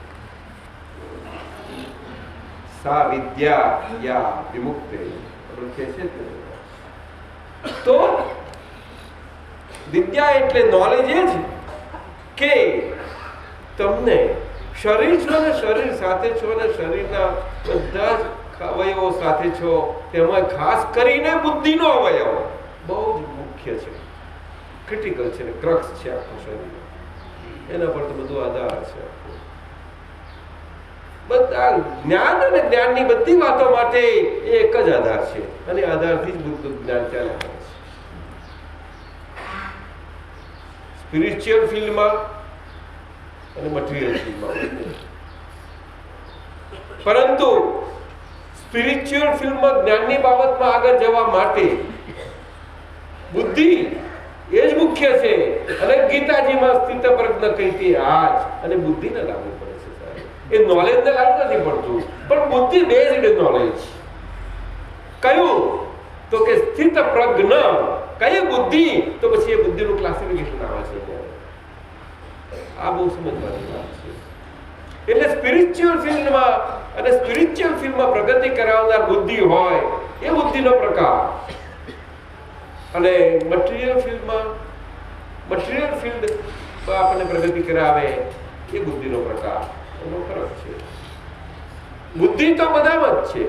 સા વિદ્યા યા વિમુક્તે કહે છે. તો વિદ્યા એટલે નોલેજ એ છે કે તમને શરીર છો ને શરીર સાથે છો, ને શરીરના બધા જ અવયવો સાથે છો, તેમાં ખાસ કરીને બુદ્ધિનો અવયવ બહુ જ મુખ્ય છે, ક્રિટિકલ છે, ક્રક્સ છે આખું શરીર. એના પર તો બધું આધાર છે. બધા જ્ઞાન અને જ્ઞાનની બધી વાતો માટે એક જ આધાર છે, અને આધારથી જ બુદ્ધ જ્ઞાન ચાલે છે. સ્પિરિચ્યુઅલ ફિલ્ડમાં અને મટીરિયલ ફિલ્ડમાં. પરંતુ સ્પિરિચ્યુઅલ ફિલ્ડમાં જ્ઞાનની બાબતમાં આગળ જવા માટે બુદ્ધિ એ જ મુખ્ય છે. અને ગીતાજીમાં સ્થિત પ્રજ્ઞ કહીતી આજ, અને બુદ્ધિને લાગુ પડે છે સાહેબ. એ નોલેજને લાગુ નથી પડતું, પણ બુદ્ધિ બેઝડ નોલેજ. કયું? તો કે સ્થિત પ્રજ્ઞ. કઈ બુદ્ધિ? તો પછી એ બુદ્ધિનું ક્લાસિફિકેશન આવે છે. આ બહુ સમજવાની વાત છે. એટલે સ્પિરિચ્યુઅલ ફિલ્ડમાં અને સ્પિરિચ્યુઅલ ફિલ્ડમાં પ્રગતિ કરાવનાર બુદ્ધિ હોય એ બુદ્ધિનો પ્રકાર, અને મટીરિયલ ફિલ્ડમાં મટીરિયલ ફિલ્ડમાં આપણને પ્રગતિ કરાવે એ બુદ્ધિનો પ્રકાર. એનો ફરક છે. બુદ્ધિ તો બધામાં જ છે,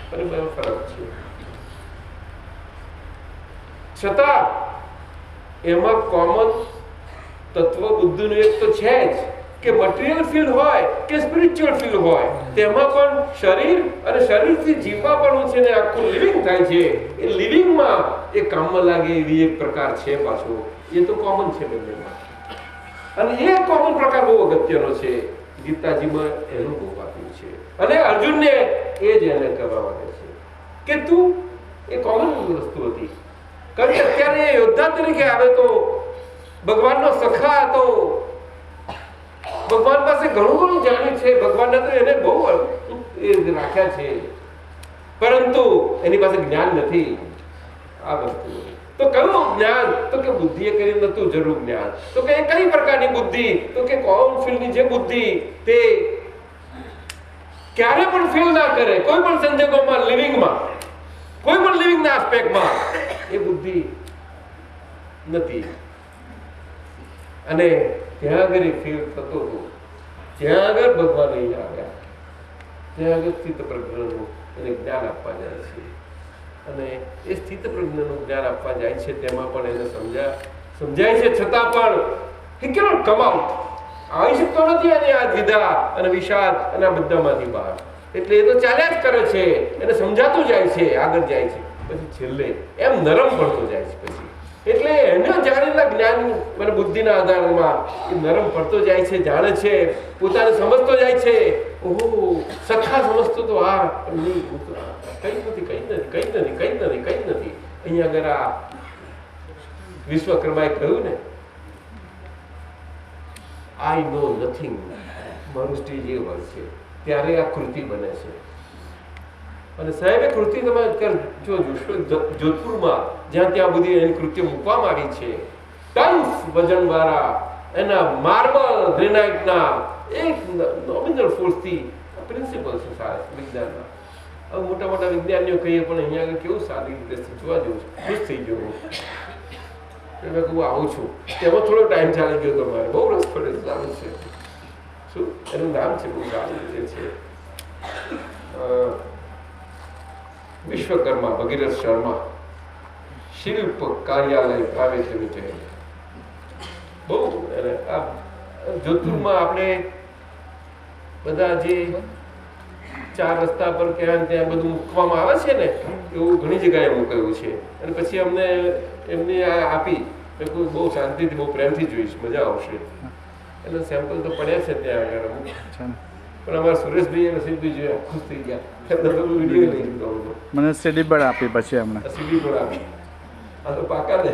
પણ એનો ફરક છે. છતાં એમાં કોમન તત્વ બુદ્ધિનું એક તો છે જ, કે મટીરિયલ ફિલ્ડ હોય કે સ્પિરિચ્યુઅલ ફિલ્ડ હોય, તેમાં પણ શરીર અને શરીરથી જીવવા પણ છે ને આખું લિવિંગ થાય છે. એ લિવિંગમાં એ કામમાં લાગે એવી એક પ્રકાર છે પાછો. એ તો કોમન છે બંનેમાં, અને એ કોમન પ્રકાર બહુ અગત્યનો છે. ગીતાજીમાં એનું બહુ આપ્યું છે, અને અર્જુનને એ જ એને કહેવા માંગે છે કે તું એ કોમન વસ્તુ હતી. કારણ કે અત્યારે યોદ્ધા તરીકે આવે તો ભગવાનનો સખા હતો, ભગવાન પાસે ઘણું ઘણું જાણ્યું છે, ભગવાનને તો એને બહુ રાખ્યા છે, પરંતુ એની પાસે જ્ઞાન નથી આ વસ્તુ. તો કયું જ્ઞાન? તો કે બુદ્ધિએ કરી નતું જરૂર જ્ઞાન. તો કે કઈ પ્રકારની બુદ્ધિ? તો કે કોમન ફિલ્ડની જે બુદ્ધિ તે ક્યારે પણ ફેલ ના કરે, કોઈ પણ સંજોગોમાં, લિવિંગમાં, કોઈ પણ લિવિંગના આસ્પેક્ટમાં એ બુદ્ધિ નથી. અને ત્યાં આગળ ફેલ થતો હતો, જ્યાં આગળ ભગવાન નહીં આવ્યા, ત્યાં આગળ સ્થિત પ્રજ્ઞનું એને જ્ઞાન આપવા જાય છે. અને એ સ્થિત પ્રજ્ઞનું જ્ઞાન આપવા જાય છે, તેમાં પણ એને સમજાય છે, છતાં પણ he cannot come out. આવી શકતો નથી અને આ દ્વિધા અને વિષાદ અને આ બધામાંથી બહાર. એટલે એ તો ચાલ્યા જ કરે છે, એને સમજાતું જાય છે, આગળ જાય છે, પછી છેલ્લે એમ નરમ પડતો જાય છે. પછી એટલે એને જાણેલા જ્ઞાન અને બુદ્ધિના આધારમાં એ નરમ પડતો જાય છે, જાણે છે, પોતાને સમજતો જાય છે. ઓહો, સખા સમજતો તો આ નહીં, કઈ નથી. અહીંયા આગળ આ વિશ્વકર્માએ કહ્યું ને, આઈ નો નથિંગ, મારું સ્ટેજ એ હોય છે, ત્યારે આ કૃતિ બને છે. અને સાહેબે કૃતિ તમે અત્યારે જો જોધપુરમાં જ્યાં ત્યાં બધી એની કૃતિઓ મૂકવામાં આવી છે, ટન્સ વજનવાળા એના માર્બલ ગ્રેનાઇટના એક નોમિનલ ફોર્સથી પ્રિન્સિપલ છે સારા વિજ્ઞાનના. હવે મોટા મોટા વિજ્ઞાનીઓ કહીએ, પણ અહીંયા આગળ કેવું સારી રીતે જોવા જેવું છે. ખુશ થઈ ગયો મેં કહું આવું છું. તેમાં થોડો ટાઈમ ચાલી ગયો તમારે, બહુ રસ પડે, સારું છે. શું એનું નામ છે, બહુ સારું રીતે છે, વિશ્વકર્મા ભગીરથ શર્મા શિલ્પ કાર્યાલય પ્રાઇવેટ લિમિટેડ. બહુ આ જોધપુરમાં આપણે બધા જે 4 રસ્તા પર ક્યાં ત્યાં બધું મૂકવામાં આવે છે ને, એવું ઘણી જગ્યાએ મૂકાયું છે. અને પછી અમને એમને આ આપી, મેં કોઈ બહુ શાંતિથી, બહુ પ્રેમથી જોઈશ, મજા આવશે. એટલે સેમ્પલ તો પડ્યા છે ત્યાં આગળ અમુક, પણ અમારા સુરેશભાઈ અને રસીદભાઈ જોયા, ખુશ થઈ ગયા. વિડીયો લઈ લીધો, મને સીડી પણ આપી, પછી હમણાં સીડી પણ આપી. આ તો પાકા ને.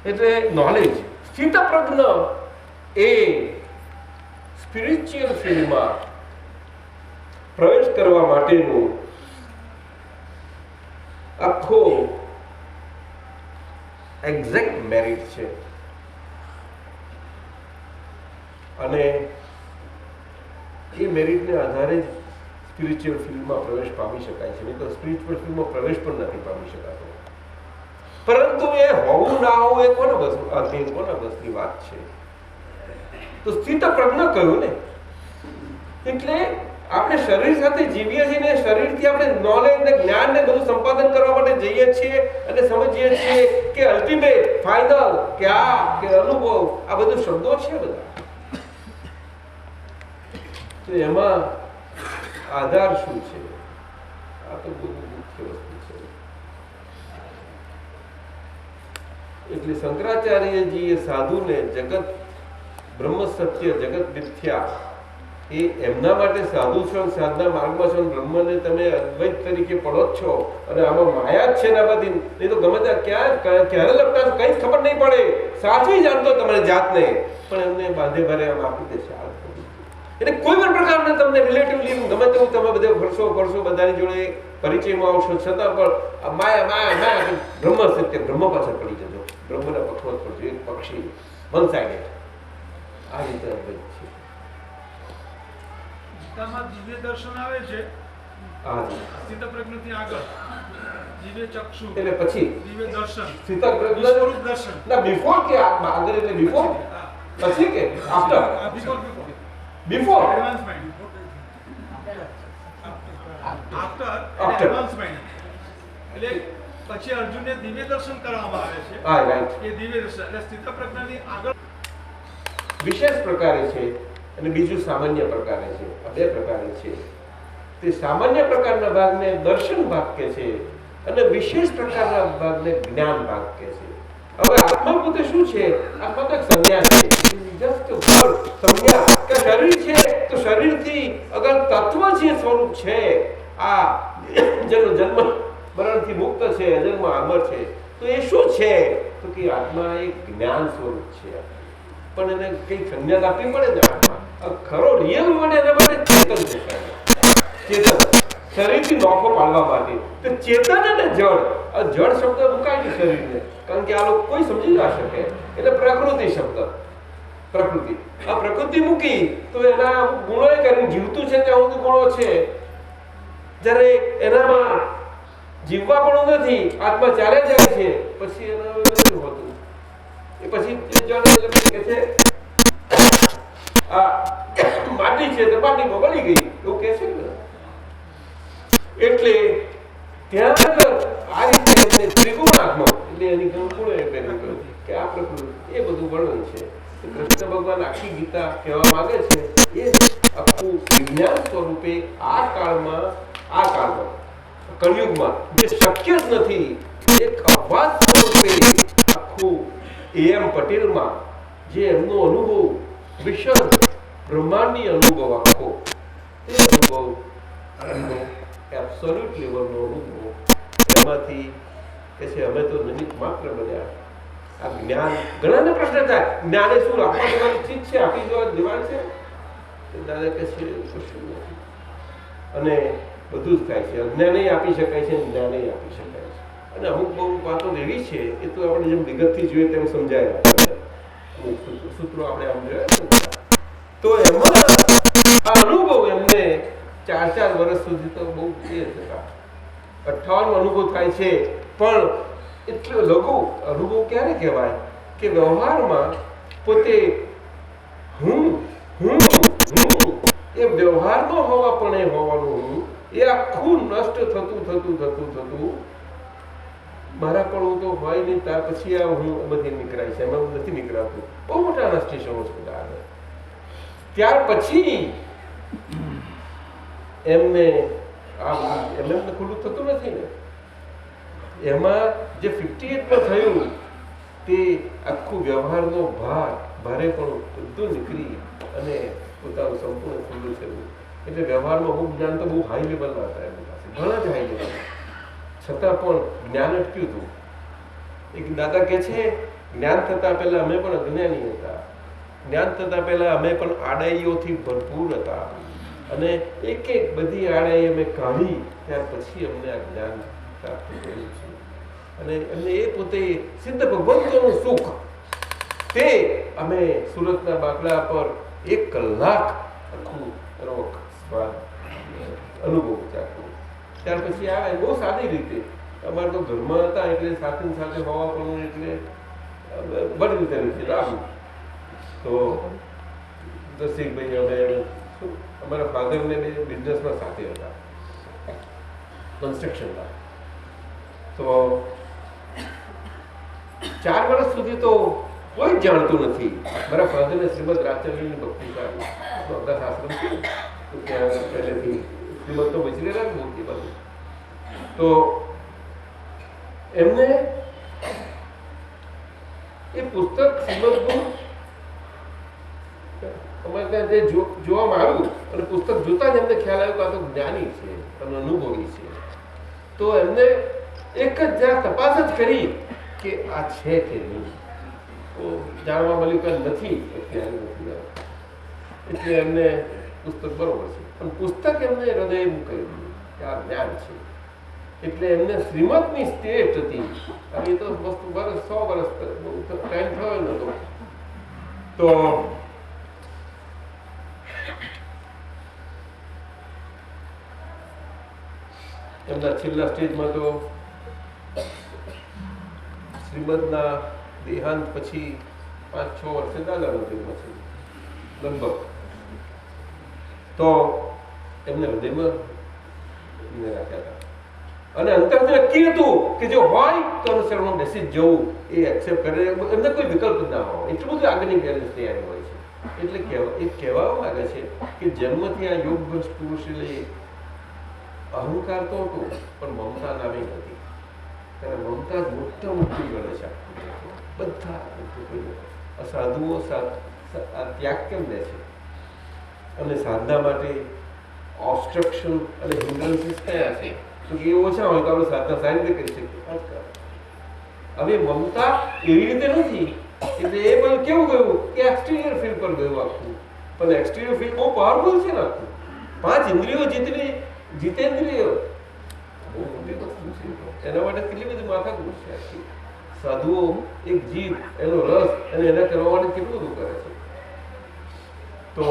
એટલે નોલેજ, સ્થિત પ્રજ્ઞ એ સ્પિરિચ્યુઅલ ફિલ્ડમાં પ્રવેશ કરવા માટેનું આખો એક્ઝેક્ટ મેરિટ છે. અને એ મેરિટને આધારે જ સ્પિરિચ્યુઅલ ફિલ્ડમાં પ્રવેશ પામી શકાય છે. નહીં તો સ્પિરિચ્યુઅલ ફિલ્ડમાં પ્રવેશ પણ નથી પામી શકાતો. પરંતુ એ હોવું ના હોવું એ કોના બસની વાત છે. તો સ્થિત પ્રજ્ઞ કહ્યું ને, એટલે આપણે શરીર સાથે જીવીએ છીએ ને, શરીરથી આપણે નોલેજ ને જ્ઞાન ને બધું સંપાદન કરવા માટે જઈએ છીએ અને સમજીએ છીએ કે અલ્ટિમેટ ફાઇનલ કે અનુભવ, આ બધું શબ્દો છે બધા. તો એમાં આધાર શું છે? આ તો બહુ મુખ્ય વસ્તુ છે. એટલે શંકરાચાર્યજીએ સાધુને જગત બ્રહ્મ સત્ય, જગત મિથ્યા, એ એમના માટે સાધુ છો, સાધના માર્ગમાં છો, બ્રહ્મને તમે અદ્વૈત તરીકે પડો જ છો, અને આમાં માયા જ છે ને બધી. નહીં તો ગમે ત્યાં ક્યારે લપટા કઈ જ ખબર નહીં પડે, સાચી જાણતો તમારી જાતને, પણ એમને બાંધે ભરે આમ આપી દેશે. એટલે કોઈ પણ પ્રકારના તમને રિલેટિવલી ગમે તેવું તમે બધે ફરશો બધાની જોડે પરિચયમાં આવશો, છતાં પણ માયા બ્રહ્મ સત્ય, બ્રહ્મ પાછળ પડી જજો, બ્રહ્મના પક્ષમાં પડજો, એક પક્ષી વન સાઇડેડ. આ રીતે અદ્વૈત છે. ગીતામાં દિવ્ય દર્શન આવે છે, સ્થિત પ્રજ્ઞથી આગળ દિવ્ય ચક્ષુ, એટલે પછી દિવ્ય દર્શન, સ્થિત પ્રજ્ઞ સ્વરૂપ દર્શન. ના, બિફોર કે આગળ, એટલે બિફોર, પછી કે after? Before advancement, after advancement. એટલે પછી અર્જુનને દિવ્ય દર્શન કરવામાં આવે છે. હા, રાઈટ. એ દિવ્ય દર્શન એટલે સ્થિત પ્રજ્ઞની આગળ વિશેષ પ્રકારે છે અને બીજું સામાન્ય પ્રકારે છે. આ બે પ્રકારે છે. તે સામાન્ય પ્રકારના ભાગને દર્શન ભાગ કહે છે અને વિશેષ પ્રકારના ભાગને જ્ઞાન ભાગ કહે છે. હવે આત્મા પોતે શું છે? આત્મા તો એક સંજ્ઞા છે, જસ્ટ સંજ્ઞા કે શરીર છે, તો શરીરથી અગર તત્વ છે, સ્વરૂપ છે, આ જન્મ મરણથી મુક્ત છે, અજન્મ અમર છે, તો એ શું છે? તો કે આત્મા એક જ્ઞાન સ્વરૂપ છે. પણ એને કઈ સંજ્ઞા આપવી પડે ને. આત્મા ખરો રિયલ મળે એના માટે ચેતન છે. ચેતન શરીરથી નોખો પાડવા માટે તો ચેતન અને જળ, આ જળ શબ્દ મુકાય શરીરને, કારણ કે આ લોકો કોઈ સમજી ના શકે, એટલે પ્રકૃતિ શબ્દ. પ્રકૃતિ. આ પ્રકૃતિ મૂકી તો એના ગુણો કરીને જીવતું છે ત્યાં સુધી ગુણો છે. જ્યારે એનામાં જીવવા પણ નથી, આત્મા ચાલે જાય છે, પછી એના નથી હોતું. એ પછી કે છે આ માટી છે તો માટીમાં બળી ગઈ એવું કે છે ને. એટલે ત્યાં આ રીતે એમને ત્રિગુણાત્મક એટલે એની ગુણો કે આ પ્રકૃતિ એ બધું વર્ણન છે. કૃષ્ણ ભગવાન આખી ગીતા કહેવા માંગે છે એ આખું વિજ્ઞાન સ્વરૂપે આ કાળમાં કળિયુગમાં જે શક્ય જ નથી એક અપવાદ સ્વરૂપે આખું એમ પટેલમાં જે એમનો અનુભવ વિશાળ બ્રહ્માંડી અનુભવ આખો એ અનુભવ એબ્સોલ્યુટ લેવલનો અનુભવ એમાંથી કે છે અમે તો નિમિત્ત માત્ર બન્યા. આ જ્ઞાન ઘણાને પ્રશ્ન થાય જ્ઞાને શું આપવા દેવાની ચીજ છે, આપી દેવાની છે? દાદા કે છે કશું નથી અને બધું જ થાય છે. અજ્ઞાને આપી શકાય છે, જ્ઞાને આપી શકાય છે. અને અમુક બહુ વાતો એવી છે એ તો આપણે જેમ વિગતથી જોઈએ તેમ સમજાય અમુક સૂત્રો આપણે આમ જોયા તો એમાં આ અનુભવ એમને 4 વર્ષ સુધી તો બહુ તેજ હતા. 58 અનુભવ થાય છે પણ એટલો લઘુ અનુભવ ક્યારે કહેવાય કે વ્યવહારમાં પોતે હું એ વ્યવહારમાં હોવા પણ એ હોવાનું હું એ આખું નષ્ટ થતું મારા પણ તો હોય નહીં. ત્યાર પછી આ હું બધી નીકળાય છે, એમાં નથી નીકળાતું. બહુ મોટા સ્ટેશનો છે. ત્યાર પછી એમને ખુલ્લું થતું નથી ને. એમાં જે 58 થયું તે આખું વ્યવહારનો ભારે પણ બધું નીકળી અને પોતાનું સંપૂર્ણ ખુલ્લું થયું. એટલે વ્યવહારમાં અમુક જ્ઞાન તો બહુ હાઈ લેવલના હતા એમની પાસે, ઘણા જ હાઈ લેવલ, છતાં પણ જ્ઞાન અટક્યું હતું. એક દાદા કે છે જ્ઞાન થતા પહેલા અમે પણ અજ્ઞાની હતા, જ્ઞાન થતા પહેલા અમે પણ આડાઈઓથી ભરપૂર હતા અને એક બધી આડાઈ અમે કાઢી ત્યાર પછી અમને આ જ્ઞાન પ્રાપ્ત થયું છે. અને એમને એ પોતે સિદ્ધ ભગવંતોનું સુખ તે અમે સુરતના બાકડા પર 1 કલાક આખું અનુભવ ચાખ્યો. ત્યાર પછી આવે બહુ સાદી રીતે. અમારે તો ઘરમાં હતા એટલે સાથે હોવા પણ એટલે બધી રીતે લાવ્યું. તો દર્શિકભાઈ અમે અમારા ફાધરને બિઝનેસમાં સાથે હતા, કન્સ્ટ્રક્શનના. તો 4 વર્ષ સુધી તો કોઈ જાણતું નથી. મારા ફાધરને શ્રીમદ રાજચંદ્રની ભક્તિ સારી અબ્દાસ આશ્રમ છે તો ત્યાં પહેલેથી શ્રીમદ તો વિચરેલા જ મૂર્તિ બધું. તો એમને એ પુસ્તક શ્રીમદનું અમારે ત્યાં જે જોવામાં આવ્યું અને પુસ્તક જોતા જ એમને ખ્યાલ આવ્યો કે આ તો જ્ઞાની છે અને અનુભવી છે. તો એમને એક જ તપાસ જ કરી કે આ છે કે નહીં. તો જાણવા મળ્યું કે નથી, એટલે એમને પુસ્તક બરોબર છે પણ પુસ્તક એમને હૃદય મૂકાયું કે આ જ્ઞાન છે. એટલે એમને શ્રીમદની સ્ટેટ હતી. એ તો વસ્તુ 100 વર્ષ ટાઈમ થયો નતો. તો એમના છેલ્લા સ્ટેજમાં તો શ્રીમદના દેહાંત પછી 5-6 વર્ષે દાદાનો જન્મ છે લગભગ. તો એમને હૃદયમાં રાખ્યા હતા અને અંતરથી નક્કી હતું કે જો હોય તો અનુસરણમાં બેસી જવું, એ એક્સેપ્ટ કરે. એમને કોઈ વિકલ્પ ના હોય, એટલું બધું આગળની બેલેન્સ તૈયારી હોય છે. એટલે એ કહેવા માંગે છે કે જન્મથી આ યોગ ભ્રષ્ટ પુરુષ અહંકાર તો હતો પણ મમતા નામે નથી. ત્યારે મમતા જ મોટી ગણે છે. બધા સાધુઓ ત્યાગ કેમ લે છે અને સાધના માટે ઓબ્સ્ટ્રક્શન અને હિન્ડ્રન્સીસ કયા છે તો એ ઓછા હોય તો આપણે સાધના સારી રીતે કરી શકીએ. હવે મમતા એવી રીતે નથી. એટલે એ બધું કેવું ગયું કે એક્સટિરિયર ફીલ્ડ પર ગયું આખું. પણ એક્સટિરિયર ફીલ્ડ બહુ પાવરફુલ છે ને આખું. 5 ઇન્દ્રિયો જીતેન્દ્રિયો બહુ મોટી વસ્તુ છે. એના માટે કેટલી બધી માથાકૂટ છે. સાધુઓ એક જીત, એનો રસ અને એના કરવા માટે કેટલું બધું કરે છે. તો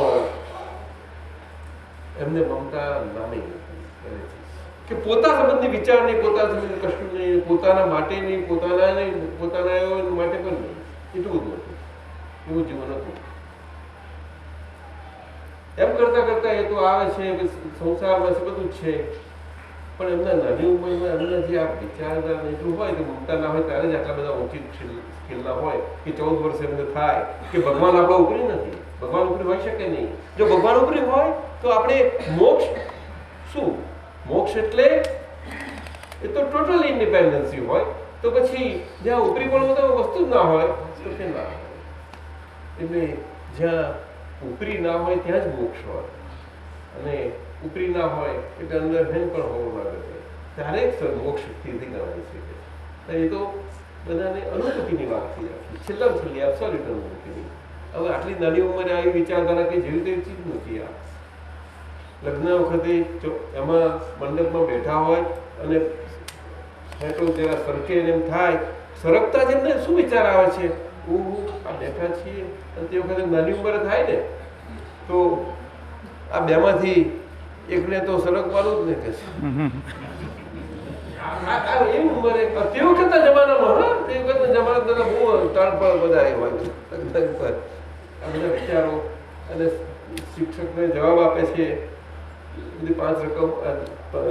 એમને મમતા નામે કે પોતા સંબંધી વિચાર નહીં, પોતા સંબંધી કશું નહીં, પોતાના માટે નહીં, પોતાના માટે પણ નહીં, એટલું બધું હતું, એવું જીવન હતું. એમ કરતા કરતા એ તો આવે છે કે સંસારમાં છે બધું જ છે, પણ એમના નાની ઉંમરમાં એમના જે આ વિચારધારા એટલું હોય કે મમતા ના હોય ત્યારે જ આટલા બધા ઓછી ખીલના હોય કે 14 વર્ષ એમને થાય કે ભગવાન આપણા ઉપરી નથી, ભગવાન ઉપરી હોઈ શકે નહીં. જો ભગવાન ઉપરી હોય તો આપણે મોક્ષ શું? મોક્ષ એટલે એ તો ટોટલ ઇન્ડિપેન્ડન્સી હોય. તો પછી જ્યાં ઉપરી પણ વસ્તુ જ ના હોય તો કે ના હોય. એટલે જ્યાં ઉપરી ના હોય ત્યાં જ મોક્ષ હોય, અને ઉપરી ના હોય એટલે અંદર હેન પણ હોવું લાગે ત્યારે જ મોક્ષ સ્થિતિ ગણાય છે. એ તો બધાને અનુભૂતિની વાત થઈ રાખી, છેલ્લા છેલ્લી એબ્સોલ્યુટ અનુભૂતિની. હવે આટલી નાની ઉંમરે આવી વિચારધારા કે જેવી તેવી ચીજ નથી. આ લગ્ન વખતે એમાં મંડપમાં બેઠા હોય અને ફેટો જરા સરકે એમ થાય, સરકતા જ એમને શું વિચાર આવે છે? આ બેઠા છીએ અને તે વખતે નાની ઉંમરે થાય ને તો આ બેમાંથી એકને તો સરકવાનું જ નહીં કે છે. એ ઉંમરે તે વખતના જમાનામાં, તે વખતના જમાના બહુ તાળપળ બધા એ હોય આ બધા વિચારો. અને શિક્ષકને જવાબ આપે છે બધી 5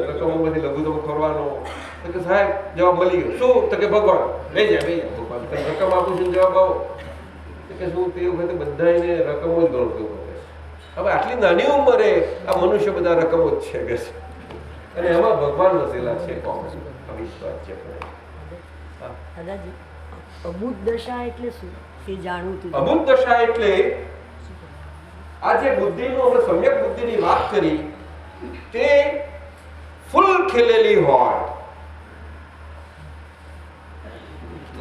રકમોમાંથી લઘુત્તમ કરવાનો, તો કે સાહેબ જવાબ મળી ગયો. શું? તો કે ભગવાન. લઈ જાય ભગવાન, રકમ આપું છું, જવાબ આવો. કે શું? તે વખતે બધા એને રકમો જ ગણતું પડે. હવે આટલી નાની ઉંમરે આ મનુષ્ય બધા રકમો જ છે કે છે, અને એમાં ભગવાન વસેલા છે. અવિશ્વાસ છે. દાદાજી, અબુધ દશા એટલે શું એ જાણવું હતું. અબુધ દશા એટલે આ જે બુદ્ધિનું આપણે સમ્યક બુદ્ધિની વાત કરી તે ફૂલ ખીલેલી હોય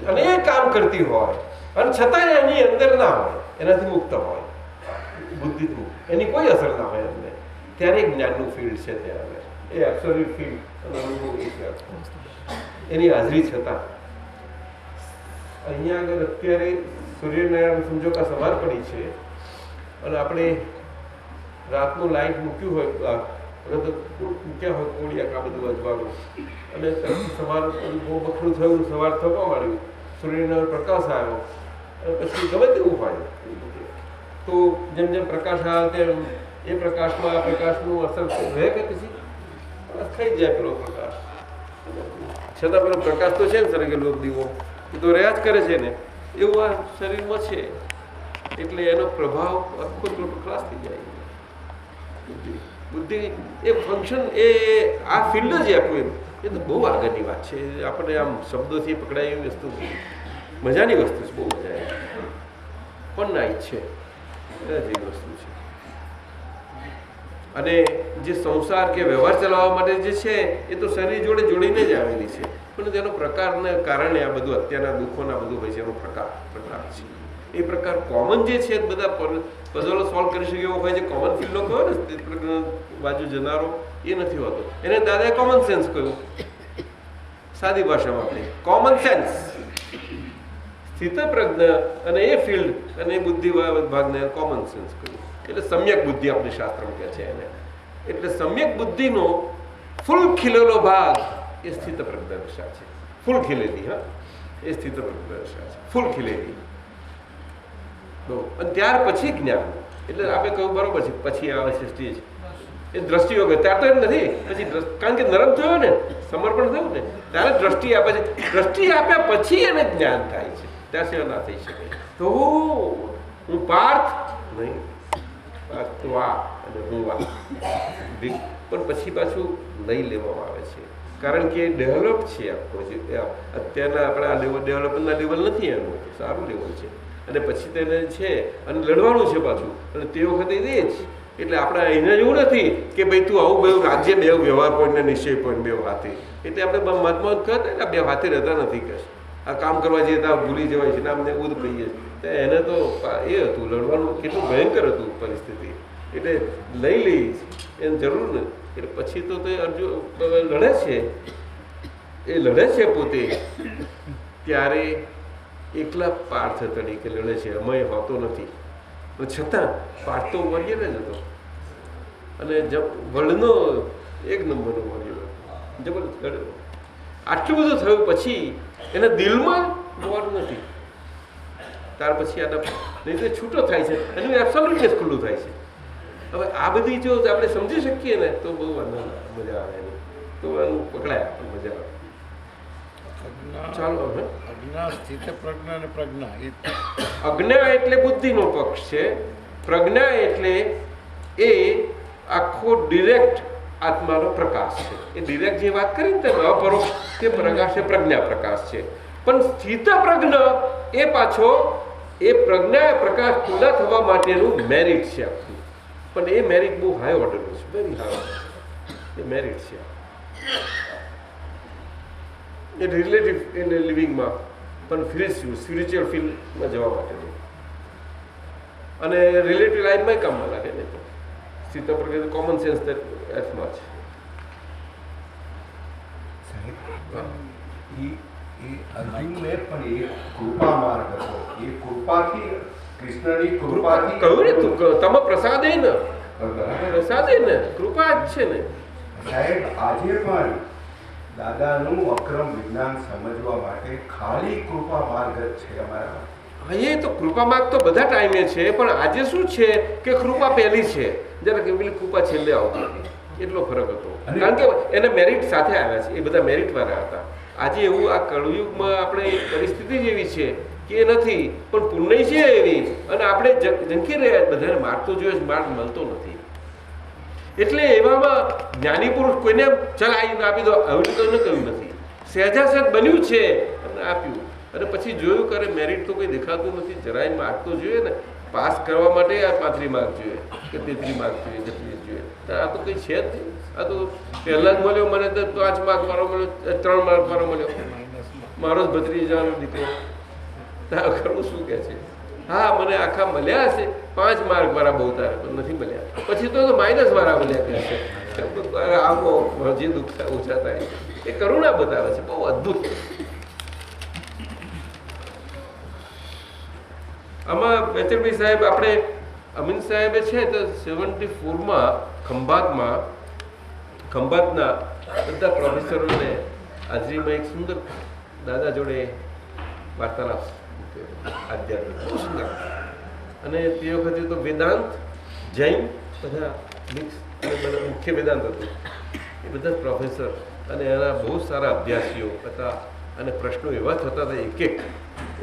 અને એ કામ કરતી હોય અને છતાં એની અંદર ના હોય, એનાથી મુક્ત હોય, બુદ્ધિથી એની કોઈ અસર ના હોય એમને, ત્યારે જ્ઞાનનું ફિલ્ડ છે. ત્યારે એ એબ્સોલ્યુટ ફિલ્ડ એની હાજરી છતાં અહીંયા આગળ અત્યારે સૂર્યનારાયણ સમજો કે સવાર પડી છે અને આપણે રાતનું લાઈટ મૂક્યું હોય, મૂક્યા હોય કોળિયા આ બધું અજવાનું, અને સવાર બહુ બખરું થયું, સવાર થવા માંડ્યું, સૂર્યનારાયણ પ્રકાશ આવ્યો, પછી ગમે તેવું હોય તો જેમ જેમ પ્રકાશ આવે તેમ એ પ્રકાશમાં આ પ્રકાશનું અસર રહે કે પછી થઈ જાય પેલો પ્રકાશ. છતાં પેલો પ્રકાશ તો છે ને સળગેલો દીવો, એ તો રહ્યા જ કરે છે ને, એવું આ શરીરમાં છે. એટલે એનો પ્રભાવ આખો ખલાસ થઈ જાય. બુદ્ધિ એ ફંક્શન એ આ ફિલ્ડ જ આપ્યું એમ, એ તો બહુ આગળની વાત છે. આપણે આમ શબ્દોથી પકડાય એવી વસ્તુ મજાની વસ્તુ છે, બહુ મજા આવે પણ ના ઈચ્છે જેવી વસ્તુ છે. અને જે સંસાર કે વ્યવહાર ચલાવવા માટે જે છે એ તો શરીર જોડે જોડીને જ આવેલી છે, પણ તેનો પ્રકારના કારણે આ બધું અત્યારના દુઃખોના બધું હોય છે, એનો પ્રકાર છે. એ પ્રકાર કોમન જે છે બધા પઝલો સોલ્વ કરી શકે એવો હોય છે. કોમન ફિલ્ડનો કહો ને બાજુ જનારો એ નથી હોતો. એને દાદાએ કોમન સેન્સ કહ્યું, સાદી ભાષામાં આપણે કોમન સેન્સ, સ્થિતપ્રજ્ઞ અને એ ફિલ્ડ અને એ બુદ્ધિ ભાગને કોમન સેન્સ કહ્યું. એટલે સમ્યક બુદ્ધિ આપણે શાસ્ત્રમાં કહે છે એને. એટલે સમ્યક બુદ્ધિનો ફૂલ ખીલેલો ભાગ એ સ્થિતપ્રજ્ઞ દશા છે. ફૂલ ખીલેલી, હા, એ સ્થિતપ્રજ્ઞ દશા છે, ફૂલ ખીલેલી. અને ત્યાર પછી જ્ઞાન. એટલે આપણે કહ્યું બરોબર છે, પછી આવે છે સ્ટેજ એ દ્રષ્ટિ વગર. ત્યાં તો એમ નથી, પછી કારણ કે નરમ થયો ને, સમર્પણ થયું ને, ત્યારે દ્રષ્ટિ આપે છે. દ્રષ્ટિ આપ્યા પછી એને જ્ઞાન થાય છે, ત્યાં સેવા ના થઈ શકે. તો હું પાર્થ નહીં, પાર્થ આ અને હું આ, પણ પછી પાછું લઈ લેવામાં આવે છે, કારણ કે ડેવલપ છે આખો જે અત્યારના આપણા ડેવલપમેન્ટના લેવલ નથી, એનું સારું લેવલ છે. અને પછી તેને છે અને લડવાનું છે પાછું, અને તે વખતે એ જ. એટલે આપણે અહીંયા એવું નથી કે ભાઈ તું આવું બે રાજ્ય બે વ્યવહાર પોઈન્ટ ને નિશ્ચય પોઈન્ટ બે હાથે. એટલે આપણે મતમાં કહેતા ને બે હાથે રહેતા નથી કે આ કામ કરવા જઈએ તો ભૂલી જવાય છે ને અમને એવું કહીએ છીએ. એને તો એ હતું લડવાનું, કેટલું ભયંકર હતું પરિસ્થિતિ. એટલે લઈ લઈ એને જરૂર ને. એટલે પછી તો અર્જુન લડે છે, એ લડે છે પોતે, ત્યારે એકલા પાર્થ તરીકે લડે છે, અમય હોતો નથી. પણ છતાં પાઠ તો વોરિયર જ હતો અને વર્લ્ડનો એક નંબરનો વોરિયર હતો જબરદસ્ત. આટલું બધું થયું પછી એના દિલમાં વોર નથી. ત્યાર પછી આના નહીં તો છૂટો થાય છે એનું એબ્સોલ્યુટલી ખુલ્લું થાય છે. હવે આ બધી જો આપણે સમજી શકીએ ને તો બહુ મજા આવે એની, તો એનું પકડાય આપણને મજા આવે. ચાલો હવે અજ્ઞા એટલે બુદ્ધિનો પક્ષ છે, પ્રજ્ઞા એટલે એ આખો ડિરેક્ટ આત્માનો પ્રકાશ છે. એ ડિરેક્ટ જે વાત કરી ને અપરોક્ષ તે પ્રકાશ છે, પ્રજ્ઞા પ્રકાશ છે. પણ સ્થિત પ્રજ્ઞ એ પાછો એ પ્રજ્ઞા પ્રકાશ પૂરા થવા માટેનું મેરિટ છે આખું. પણ એ મેરિટ બહુ હાઈ ઓર્ડરનું છે, વેરી હાઈ ઓર્ડર. એ મેરિટ છે એ રિલેટિવ એને લિવિંગમાં પણ સ્પિરિચ્યુઅલ ફિલ્ડમાં જવા માટેનું અને રિલેટિવ લાઈફમાં કામમાં લાગે ને. સ્થિત પ્રજ્ઞા કોમન સેન્સ એથમાં છે. અર્જુનને પણ એ કૃપા માર્ગ હતો. એ કૃપાથી કૃષ્ણની કૃપાથી કહ્યું ને તું તમે પ્રસાદે ને પ્રસાદે ને કૃપા જ છે ને સાહેબ. આજે પણ દાદાનું અક્રમ વિજ્ઞાન સમજવા માટે ખાલી કૃપા માર્ગ જ છે અમારા. હા, એ તો કૃપા માર્ગ તો બધા ટાઈમે છે, પણ આજે શું છે કે કૃપા પહેલી છે જ્યારે કે પેલી કૃપા છેલ્લે આવતી હતી. એટલો ફરક હતો કારણ કે એને મેરિટ સાથે આવ્યા છે. એ બધા મેરિટ વાળા હતા. આજે એવું આ કળયુગમાં આપણે પરિસ્થિતિ જ એવી છે કે એ નથી, પણ પુણ્ય છે એવી અને આપણે ઝંખી રહ્યા બધાને મારતો જોઈએ, માર્ગ મળતો નથી. એટલે એવામાં જ્ઞાની પુરુષ કોઈને ચાલ આવીને આપી દો એવું તો કહ્યું નથી. સહેજાસહેજ બન્યું છે અને આપ્યું અને પછી જોયું કરે મેરિટ તો કોઈ દેખાતું નથી. જરાય માર્ક તો જોઈએ ને. પાસ કરવા માટે આ 35 માર્ક જોઈએ કે 33 માર્ક જોઈએ કે 30 જોઈએ. આ તો કંઈ છે જ નહીં. આ તો પહેલાં જ મળ્યો મને તો 5 માર્ક મારો મળ્યો, 3 માર્ક મારો મળ્યો. મારો જ ભત્રીજાનો દીકરો કરવું શું કહે છે, હા મને આખા મળ્યા હશે 5 માર્ક મારા બહુ તારે પણ નથી મળ્યા. પછી તો માઇનસ મારા મળ્યા કહે છે. આવો જે દુઃખ ઓછા થાય એ કરુણા બતાવે છે. બહુ અદ્ભુત. આમાં બેચરભાઈ સાહેબ આપણે અમીન સાહેબે છે તો 74માં ખંભાતના બધા પ્રોફેસરોને હાજરીમાં એક સુંદર દાદા જોડે વાર્તાલાપ આધ્યાત્મિક બહુ સુંદર. અને તે વખતે તો વેદાંત જૈન બધા મિક્સ અને બધા મુખ્ય વેદાંત હતું. એ બધા પ્રોફેસર અને એના બહુ સારા અભ્યાસીઓ હતા અને પ્રશ્નો એવા થતા હતા એક એક.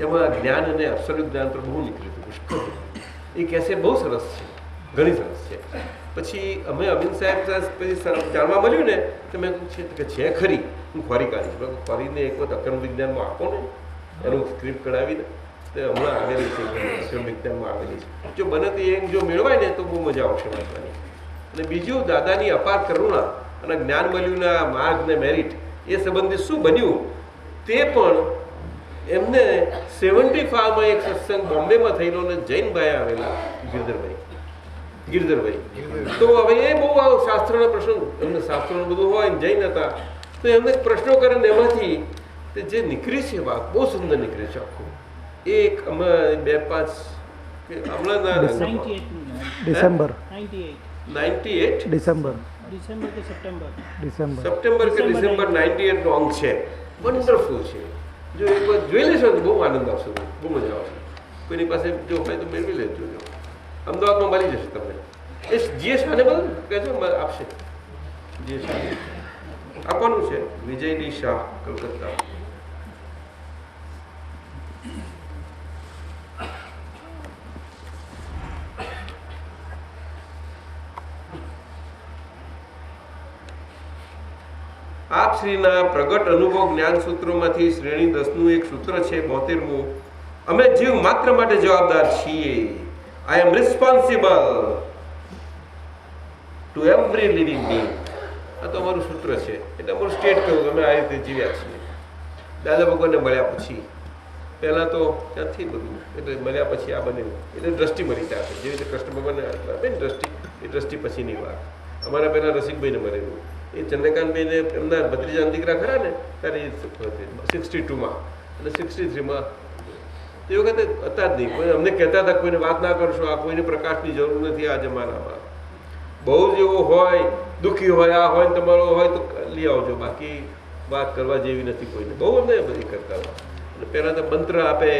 એમાં જ્ઞાન અને અબ્સોલ્યુટ જ્ઞાન પર બહુ નીકળ્યું હતું, પુષ્કળ. એ કહેશે બહુ સરસ છે, ઘણી સરસ છે. પછી અમે અમીન સાહેબ પછી જાણવા મળ્યું ને તો મેં કહ્યું કે છે ખરી, હું ખોરી કાઢીશ. ખોરીને એક વખત અક્રમ વિજ્ઞાનમાં આપો ને એનું સ્ક્રિપ્ટ કઢાવીને તો હમણાં આવેલી છે, અક્રમ વિજ્ઞાનમાં આવેલી છે. જો બને તો એ જો મેળવાય ને તો બહુ મજા આવશે વાંચવાની. અને બીજું દાદાની અપાર કરુણા અને જ્ઞાન મળ્યુંના માર્ગ ને મેરિટ એ સંબંધિત શું બન્યું તે પણ એમને 75માં એક સત્સંગ બોમ્બેમાં થયેલો ને જૈનભાઈ આવેલા ગિરધરભાઈ. તો હવે એ બહુ શાસ્ત્રના પ્રશ્નો, એમને શાસ્ત્રોનું બધું હોય ને જૈન હતા તો એમને પ્રશ્નો કરે ને એમાંથી જે નીકળી છે વાત બહુ સુંદર નીકળે છે આખું. એક અમે 2-5 હમણાં ડિસેમ્બર 98 ડિસેમ્બર સપ્ટેમ્બર કે ડિસેમ્બર 98 નો અંક છે. વન્ડરફુલ છે. જો એક વાર જોઈ લેશો તો બહુ આનંદ આવશે, બહુ મજા આવશે. કોઈની પાસે જો હોય તો મેળવી લેજો. અમદાવાદમાં મળી જશે તમને. એ જીએસ આને બધું કહેજો આપશે. જીએસ આપવાનું છે. વિજયની શાહ, કલકત્તા. આપ શ્રીના પ્રગટ અનુભવ જ્ઞાન સૂત્રોમાંથી શ્રેણી 10નું એક સૂત્ર છે 72મું. અમે જીવ માત્ર માટે જવાબદાર છીએ. I am responsible to every living being. આ તો અમારું સૂત્ર છે. એટલે અમારું સ્ટેટ કહ્યું અમે આ રીતે જીવ્યા છીએ. દાદા ભગવાનને મળ્યા પછી પહેલાં તો ત્યાંથી બધું એટલે મળ્યા પછી આ બને એટલે દ્રષ્ટિ મળી ત્યાં જેવી રીતે કૃષ્ણ ભગવાનને આપે ને દ્રષ્ટિ, એ દ્રષ્ટિ પછીની વાત. અમારા પહેલાં રસિકભાઈને મળેલું એ ચંદ્રકાંતભાઈને એમના ભત્રીજાના દીકરા ખરા ને ત્યારે એ 62માં અને 63માં તો એ વખતે હતા જ નહીં. કોઈ અમને કહેતા હતા કોઈને વાત ના કરશો, આ કોઈને પ્રકાશની જરૂર નથી આ જમાનામાં. બહુ જ એવો હોય, દુઃખી હોય, આ હોય તમારો હોય તો લઈ આવજો, બાકી વાત કરવા જેવી નથી કોઈને. બહુ અમને બધી કરતા હતા. અને પહેલાં તો મંત્ર આપે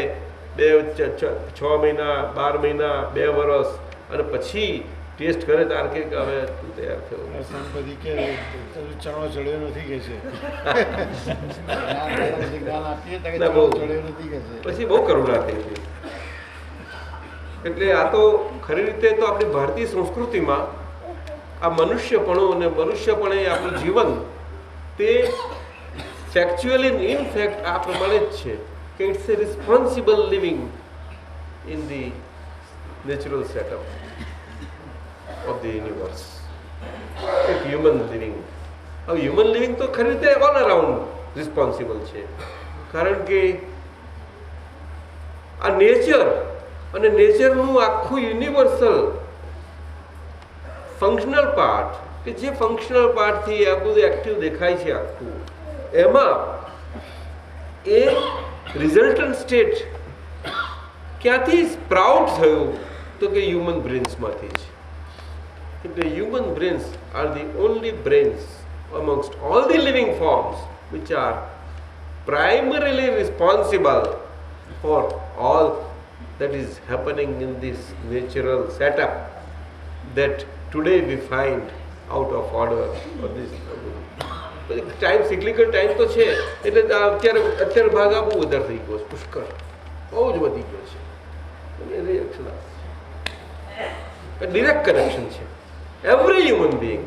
6 મહિના 12 મહિના 2 વર્ષ, અને પછી ટેસ્ટ કરે તાર કે હવે તું તૈયાર થયો. સંપત્તિ કે ચણો ચડ્યો નથી કે છે ના, બહુ પછી બહુ કરુણા થઈ હતી. એટલે આ તો ખરી રીતે તો આપણી ભારતીય સંસ્કૃતિમાં આ મનુષ્યપણું અને મનુષ્યપણે આપણું જીવન તે ફેક્ચ્યુઅલી ઇન ફેક્ટ આ પ્રમાણે જ છે કે it's a responsible living in the natural setup of the universe. એક હ્યુમન લિવિંગ. હવે હ્યુમન લિવિંગ તો ખરી રીતે ઓલ અરાઉન્ડ રિસ્પોન્સિબલ છે, કારણ કે આ નેચર અને નેચરનું આખું યુનિવર્સલ ફંક્શનલ પાર્ટ, કે જે ફંક્શનલ પાર્ટથી આ બધું એક્ટિવ દેખાય છે આખું, એમાં એ રિઝલ્ટન્ટ સ્ટેટ ક્યાંથી સ્પ્રાઉટ થયું તો કે હ્યુમન બ્રેન્સમાંથી જ. The human brains are the only brains amongst all the living forms which are primarily responsible for all that is happening in this natural setup that today we find out of order or this time cyclical time તો છે. એટલે અત્યારે ભાગા બહુ વધારે થઈ ગયો છે, પુષ્કળ બહુ જ વધી ગયો છે. ડિરેક્ટ કનેક્શન છે. એવરી હ્યુમન બિંગ,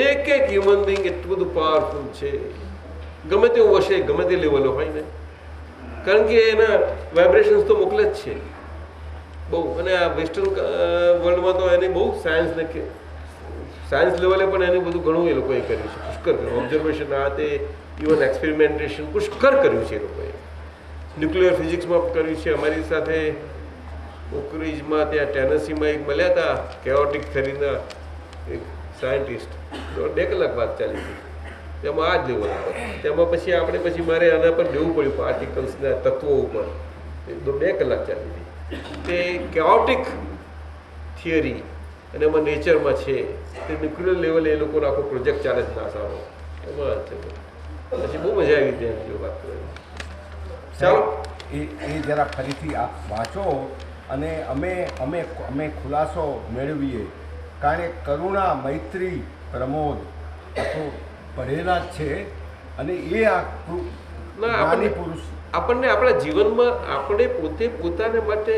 એક હ્યુમન બિંગ એટલું બધું પાવરફુલ છે, ગમે તેવું હશે, ગમે તે લેવલે હોય ને, કારણ કે એના વાઇબ્રેશન્સ તો મોકલે જ છે બહુ. અને આ વેસ્ટર્ન વર્લ્ડમાં તો એને બહુ સાયન્સ લેવલે પણ એનું બધું ઘણું એ લોકોએ કર્યું છે, પુષ્કર કર્યું. ઓબ્ઝર્વેશન આ તે ઇવન એક્સપેરિમેન્ટેશન પુષ્કર કર્યું છે એ લોકોએ. ન્યુક્લિયર ફિઝિક્સમાં કર્યું છે. અમારી સાથે ઓકરીજમાં ત્યાં ટેનેસીમાં એક મળ્યા હતા કેઓટિક થેરીના એક સાયન્ટિસ્ટ, 2 કલાક વાત ચાલી હતી. તેમાં આ જ લેવલ ઉપર. તેમાં પછી મારે આના પર જવું પડ્યું, પાર્ટિકલ્સના તત્વો ઉપર. 2 કલાક ચાલી હતી. તે કેઓટિક થિયરી અને એમાં નેચરમાં છે, તે ન્યુક્લિયર લેવલે એ લોકોનો આખો પ્રોજેક્ટ ચાલે છે નાસાનો. એમાં પછી બહુ મજા આવી ત્યાં વાત કરવાની. ચાલો એ જરા ફરીથી આપ વાંચો અને અમે ખુલાસો મેળવીએ, કારણ કે કરુણા, મૈત્રી, પ્રમોદ તો પડેલા જ છે. અને એ આખું જ્ઞાની પુરુષ આપણને આપણા જીવનમાં આપણે પોતે પોતાને માટે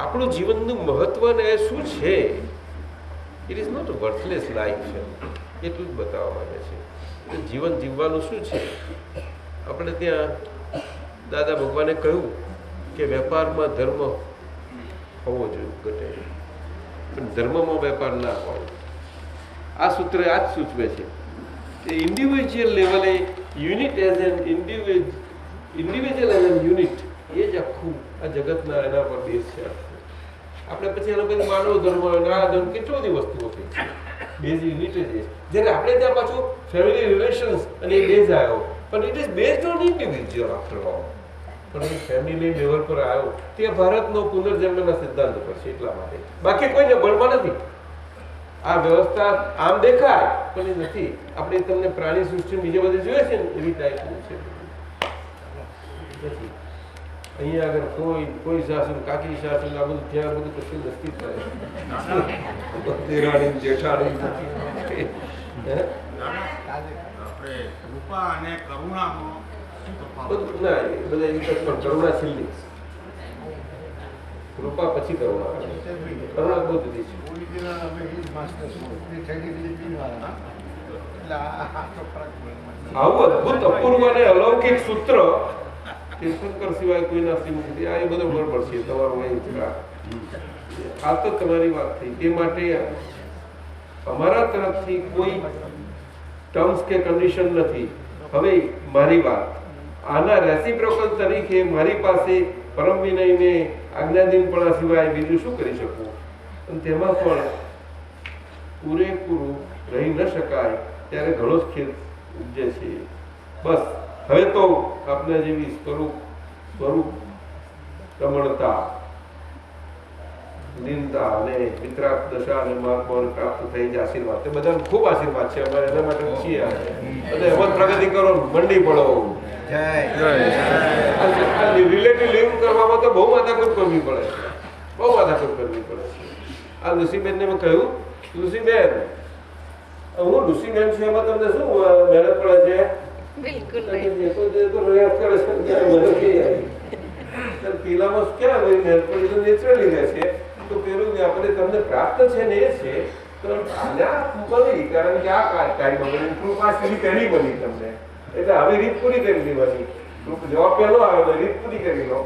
આપણું જીવનનું મહત્વ ને શું છે, it is not worthless life છે, એટલું જ બતાવવા માંગે છે. જીવન જીવવાનું શું છે. આપણે ત્યાં દાદા ભગવાને કહ્યું કે વેપારમાં ધર્મ હોવો જોઈએ, ઘટે, પણ ધર્મમાં વેપાર ના હોય. આ સૂત્ર આ જ સૂચવે છે કે ઇન્ડિવિજ્યુઅલ લેવલે unit as an individual as an unit, એ જ આખું આ જગતના એના પર બેઝ છે. આપણે પછી એના પછી માનવ ધર્મ, ના ધર્મ, કેટલી બધી વસ્તુઓ થઈ છે. બેઝ યુનિટ જ છે. જ્યારે આપણે ત્યાં પાછું ફેમિલી રિલેશન્સ અને એ બેઝ આવ્યો, પણ it is based on individual after all. પણ એ ફેમિલી લેવલ પર આવ્યો તે ભારતનો પુનર્જન્મના સિદ્ધાંત પર છે, એટલા માટે. બાકી કોઈને બળમાં નથી. આ વ્યવસ્થા આમ દેખાય પણ એ નથી. આપણે તમને પ્રાણી સૃષ્ટિ બીજે બધે જોઈએ છે ને એવી ટાઈપનું છે. અહીંયા આગળ કોઈ શાસન, કાકી શાસન, આ બધું ત્યાં બધું કશું નથી થાય. દેરાણી જેઠાણી કૃપા અને કરુણામાં બધું ના, એ બધા એની પણ કરુણા છેલ્લી. કૃપા પછી કરુણા. કરુણા બહુ જુદી છે. આવું અદભુત, અપૂર્વ અને અલૌકિક સૂત્ર તીર્થંકર સિવાય કોઈના શ્રીમતી. આ એ બધો બરોબર છે તમારું. આ તો તમારી વાત થઈ. તે માટે અમારા તરફથી કોઈ ટર્મ્સ કે કન્ડિશન નથી. હવે મારી વાત, આના રેસિપ્રોકલ તરીકે મારી પાસે પરમ વિનયને આજ્ઞાધીનપણા સિવાય બીજું શું કરી શકું? અને તેમાં પણ પૂરેપૂરું રહી ન શકાય ત્યારે ઘણો જ ખેદ ઉપજે છે. બસ હવે તો આપના જેવી સ્વરૂપ રમણતા, લીનતા અને વિતરાગ દશા અને મહાત્માઓને પ્રાપ્ત થઈ જ આશીર્વાદ. તે બધાને ખૂબ આશીર્વાદ છે. અમારે એના માટે છીએ એટલે એમાં પ્રગતિ કરો, મંડી પડો. રિલેટિવ લિવ કરવામાં તો બહુ માથાકૂટ કરવી પડે છે, બહુ માથાકૂટ કરવી પડે છે. આ લુસીબેનને મેં કહ્યું, લુસીબેન હું લુસીબેન છું એમાં તમને શું મહેનત પડે છે? બિલકુલ પેલામાં ક્યાં મહેનત પડી? તો નેચરલી રહે છે. તો પેલું આપણે તમને પ્રાપ્ત છે ને એ છે તો આજ્ઞા બની, કારણ કે આ ટાઈમ બની કૃપા સુધી કરી બની તમને, એટલે હવે રીત પૂરી કરી દેવાની. જવાબ પહેલો આવે તો રીત પૂરી કરી લો.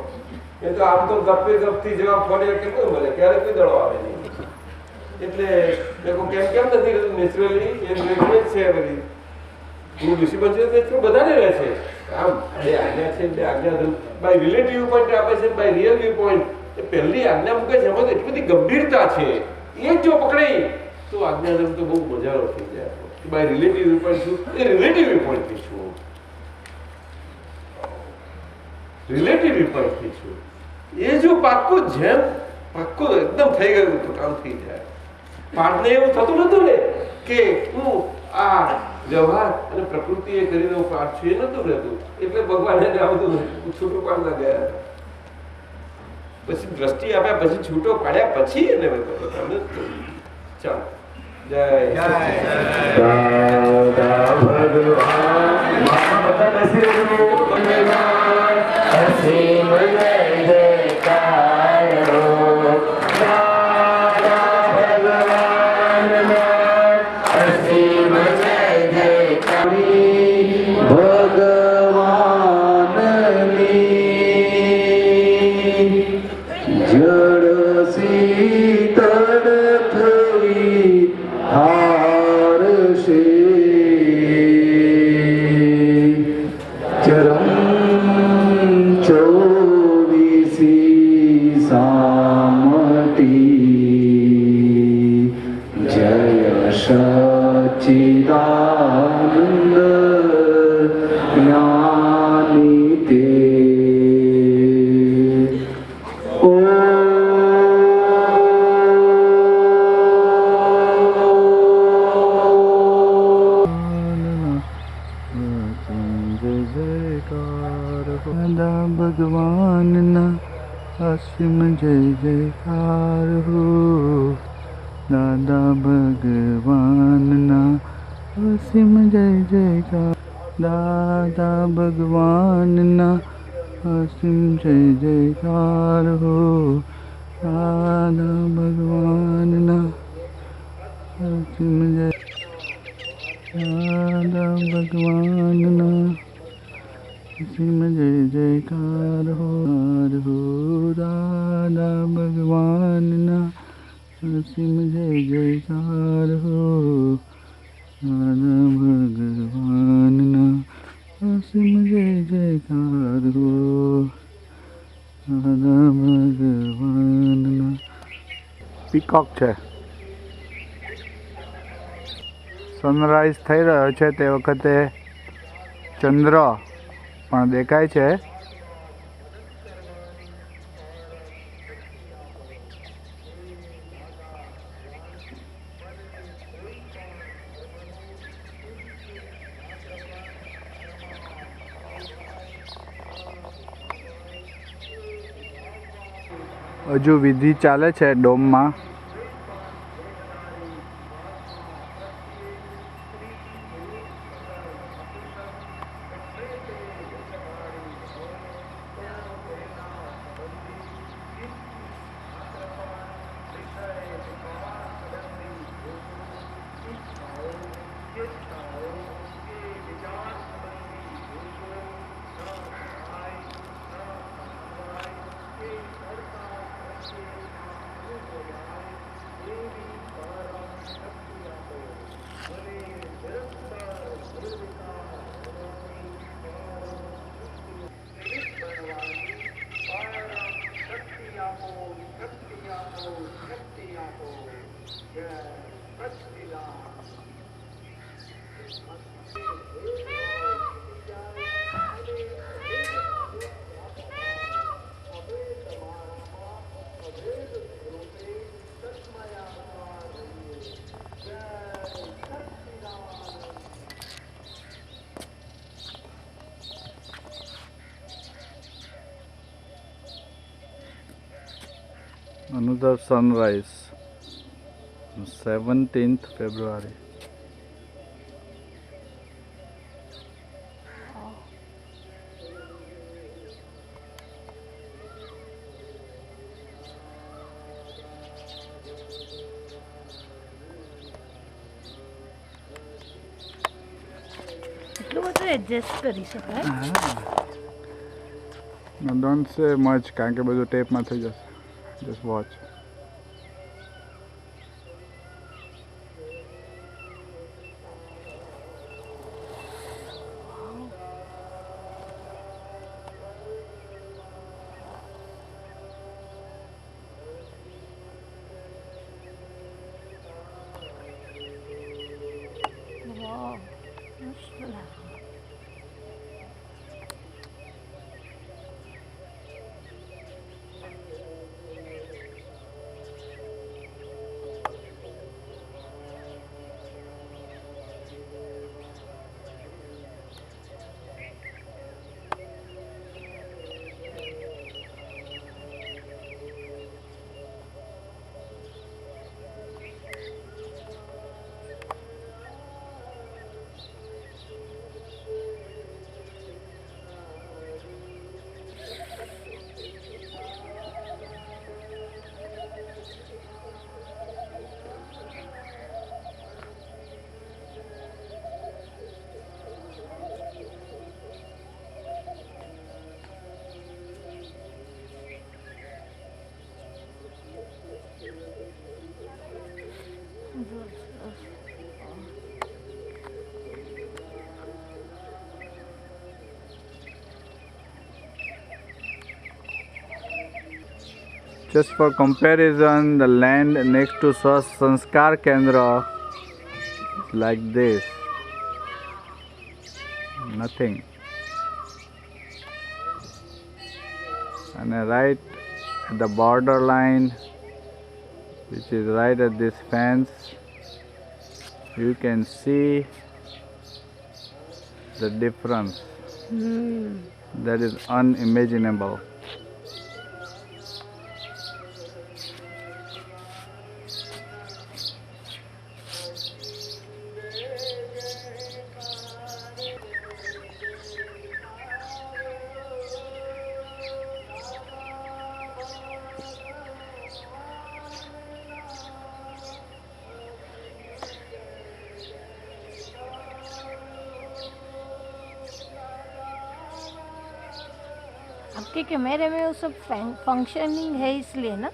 એ તો આમ તો ગપે ગપથી જવાબ ફરે કેટલો મળે, ક્યારે કોઈ દડો આવે નહીં. એટલે કેમ નથી નેચરલી એ છે બધી. હું ડિસિપ્લિન છે નેચરલ બધાને રહે છે. આમ બે આજ્ઞા છે, બે આજ્ઞા બાય રિલેટિવ વ્યૂ પોઈન્ટ આપે છે, બાય રિયલ વ્યૂ પોઈન્ટ. એ પહેલી આજ્ઞા મૂકે છે એમાં તો એટલી બધી ગંભીરતા છે, એ જ જો પકડાઈ તો આજ્ઞાધર્મ તો બહુ મજાનો થઈ જાય. બાય રિલેટિવ વ્યૂ પોઈન્ટ છું, એ રિલેટિવ વ્યૂ પોઈન્ટથી છું, રિલેટિવ વ્યૂ પોઈન્ટથી છું. એ જો પાક્કું જેમ પાક્કું એકદમ થઈ ગયું તો કામ થઈ જાય. પાઠને એવું થતું નતું ને કે હું આ વ્યવહાર અને પ્રકૃતિ એ કરીને હું પાઠ છું, એ નતું રહેતું. એટલે ભગવાને આ બધું છૂટું પાડતા ગયા. પછી દ્રષ્ટિ આપ્યા પછી છૂટો પાડ્યા પછી એને ચાલો જય ભગવાનના અસીમ જય જયકાર હો. દાદા ભગવાનના અસીમ જય જયકાર. દાદા ભગવાનના અસીમ જય જયકાર હો. દાદા ભગવાનના અસીમ જય. દાદા ભગવાનના અસીમ જય જયકાર હો. દાદા ભગવાનના અસીમ જય જયકાર હો. દાદા ભગવાનના અસીમ જય જયકાર હો. દાદા ભગવાનના. પીકોક છે. સનરાઈઝ થઈ રહ્યો છે તે વખતે ચંદ્ર પણ દેખાય છે. હજુ વિધિ ચાલે છે ડોમમાં. Another sunrise, 17th February. એટલું બધું એડજસ્ટ કરી શકાય. Don't say much કારણ કે બધું ટેપમાં થઈ જશે. Just watch. વાહ, મસ્ત લાગે. Just for comparison, the land next to Sanskar Kendra is like this. Nothing. And right at the border line, which is right at this fence, you can see the difference. That is unimaginable. आपके कैमरे में वो सब functioning है इसलिए ना.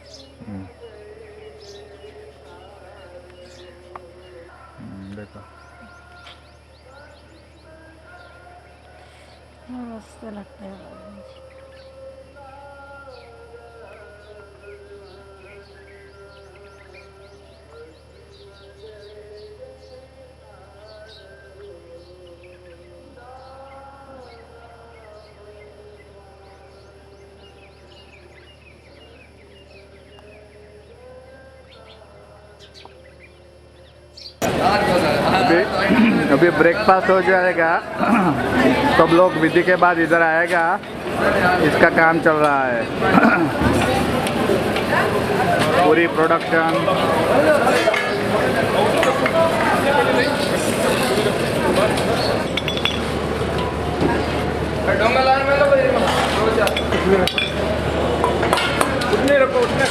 देखो मस्त लगता है. अभी ब्रेकफास्ट हो जाएगा. सब लोग विधि के बाद इधर आएगा. इसका काम चल रहा है. पूरी प्रोडक्शन. उतने रखो उतने.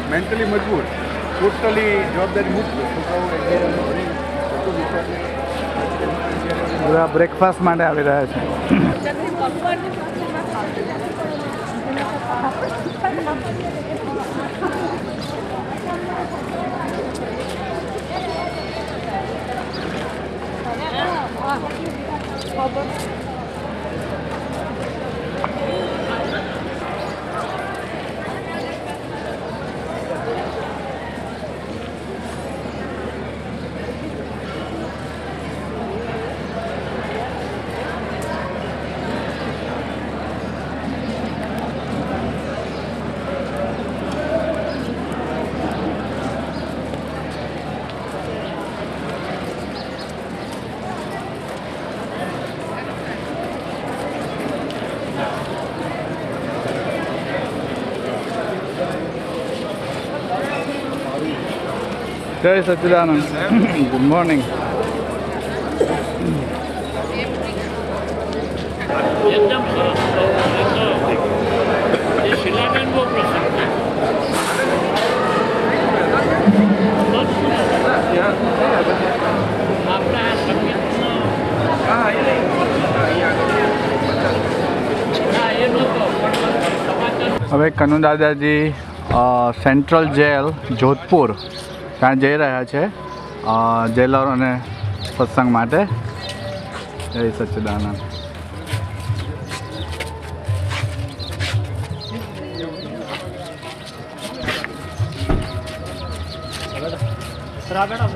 મેન્ટલી મજબૂત, ટોટલી જવાબદારી મુક્ત બધા બ્રેકફાસ્ટ માટે આવી રહ્યા છે. જય સચ્ચિદાનંદ. Good morning. એકદમ સરસ. એ શિલાબેન બહુ પ્રસન્ન છે. આપણા સંગીતનો હા એ નહોતો સમાચાર. હવે કનુ દાદાજી સેન્ટ્રલ જેલ જોધપુર ત્યાં જઈ રહ્યા છે જેલરોને સત્સંગ માટે. જય સચ્ચિદાનંદ. રાગડા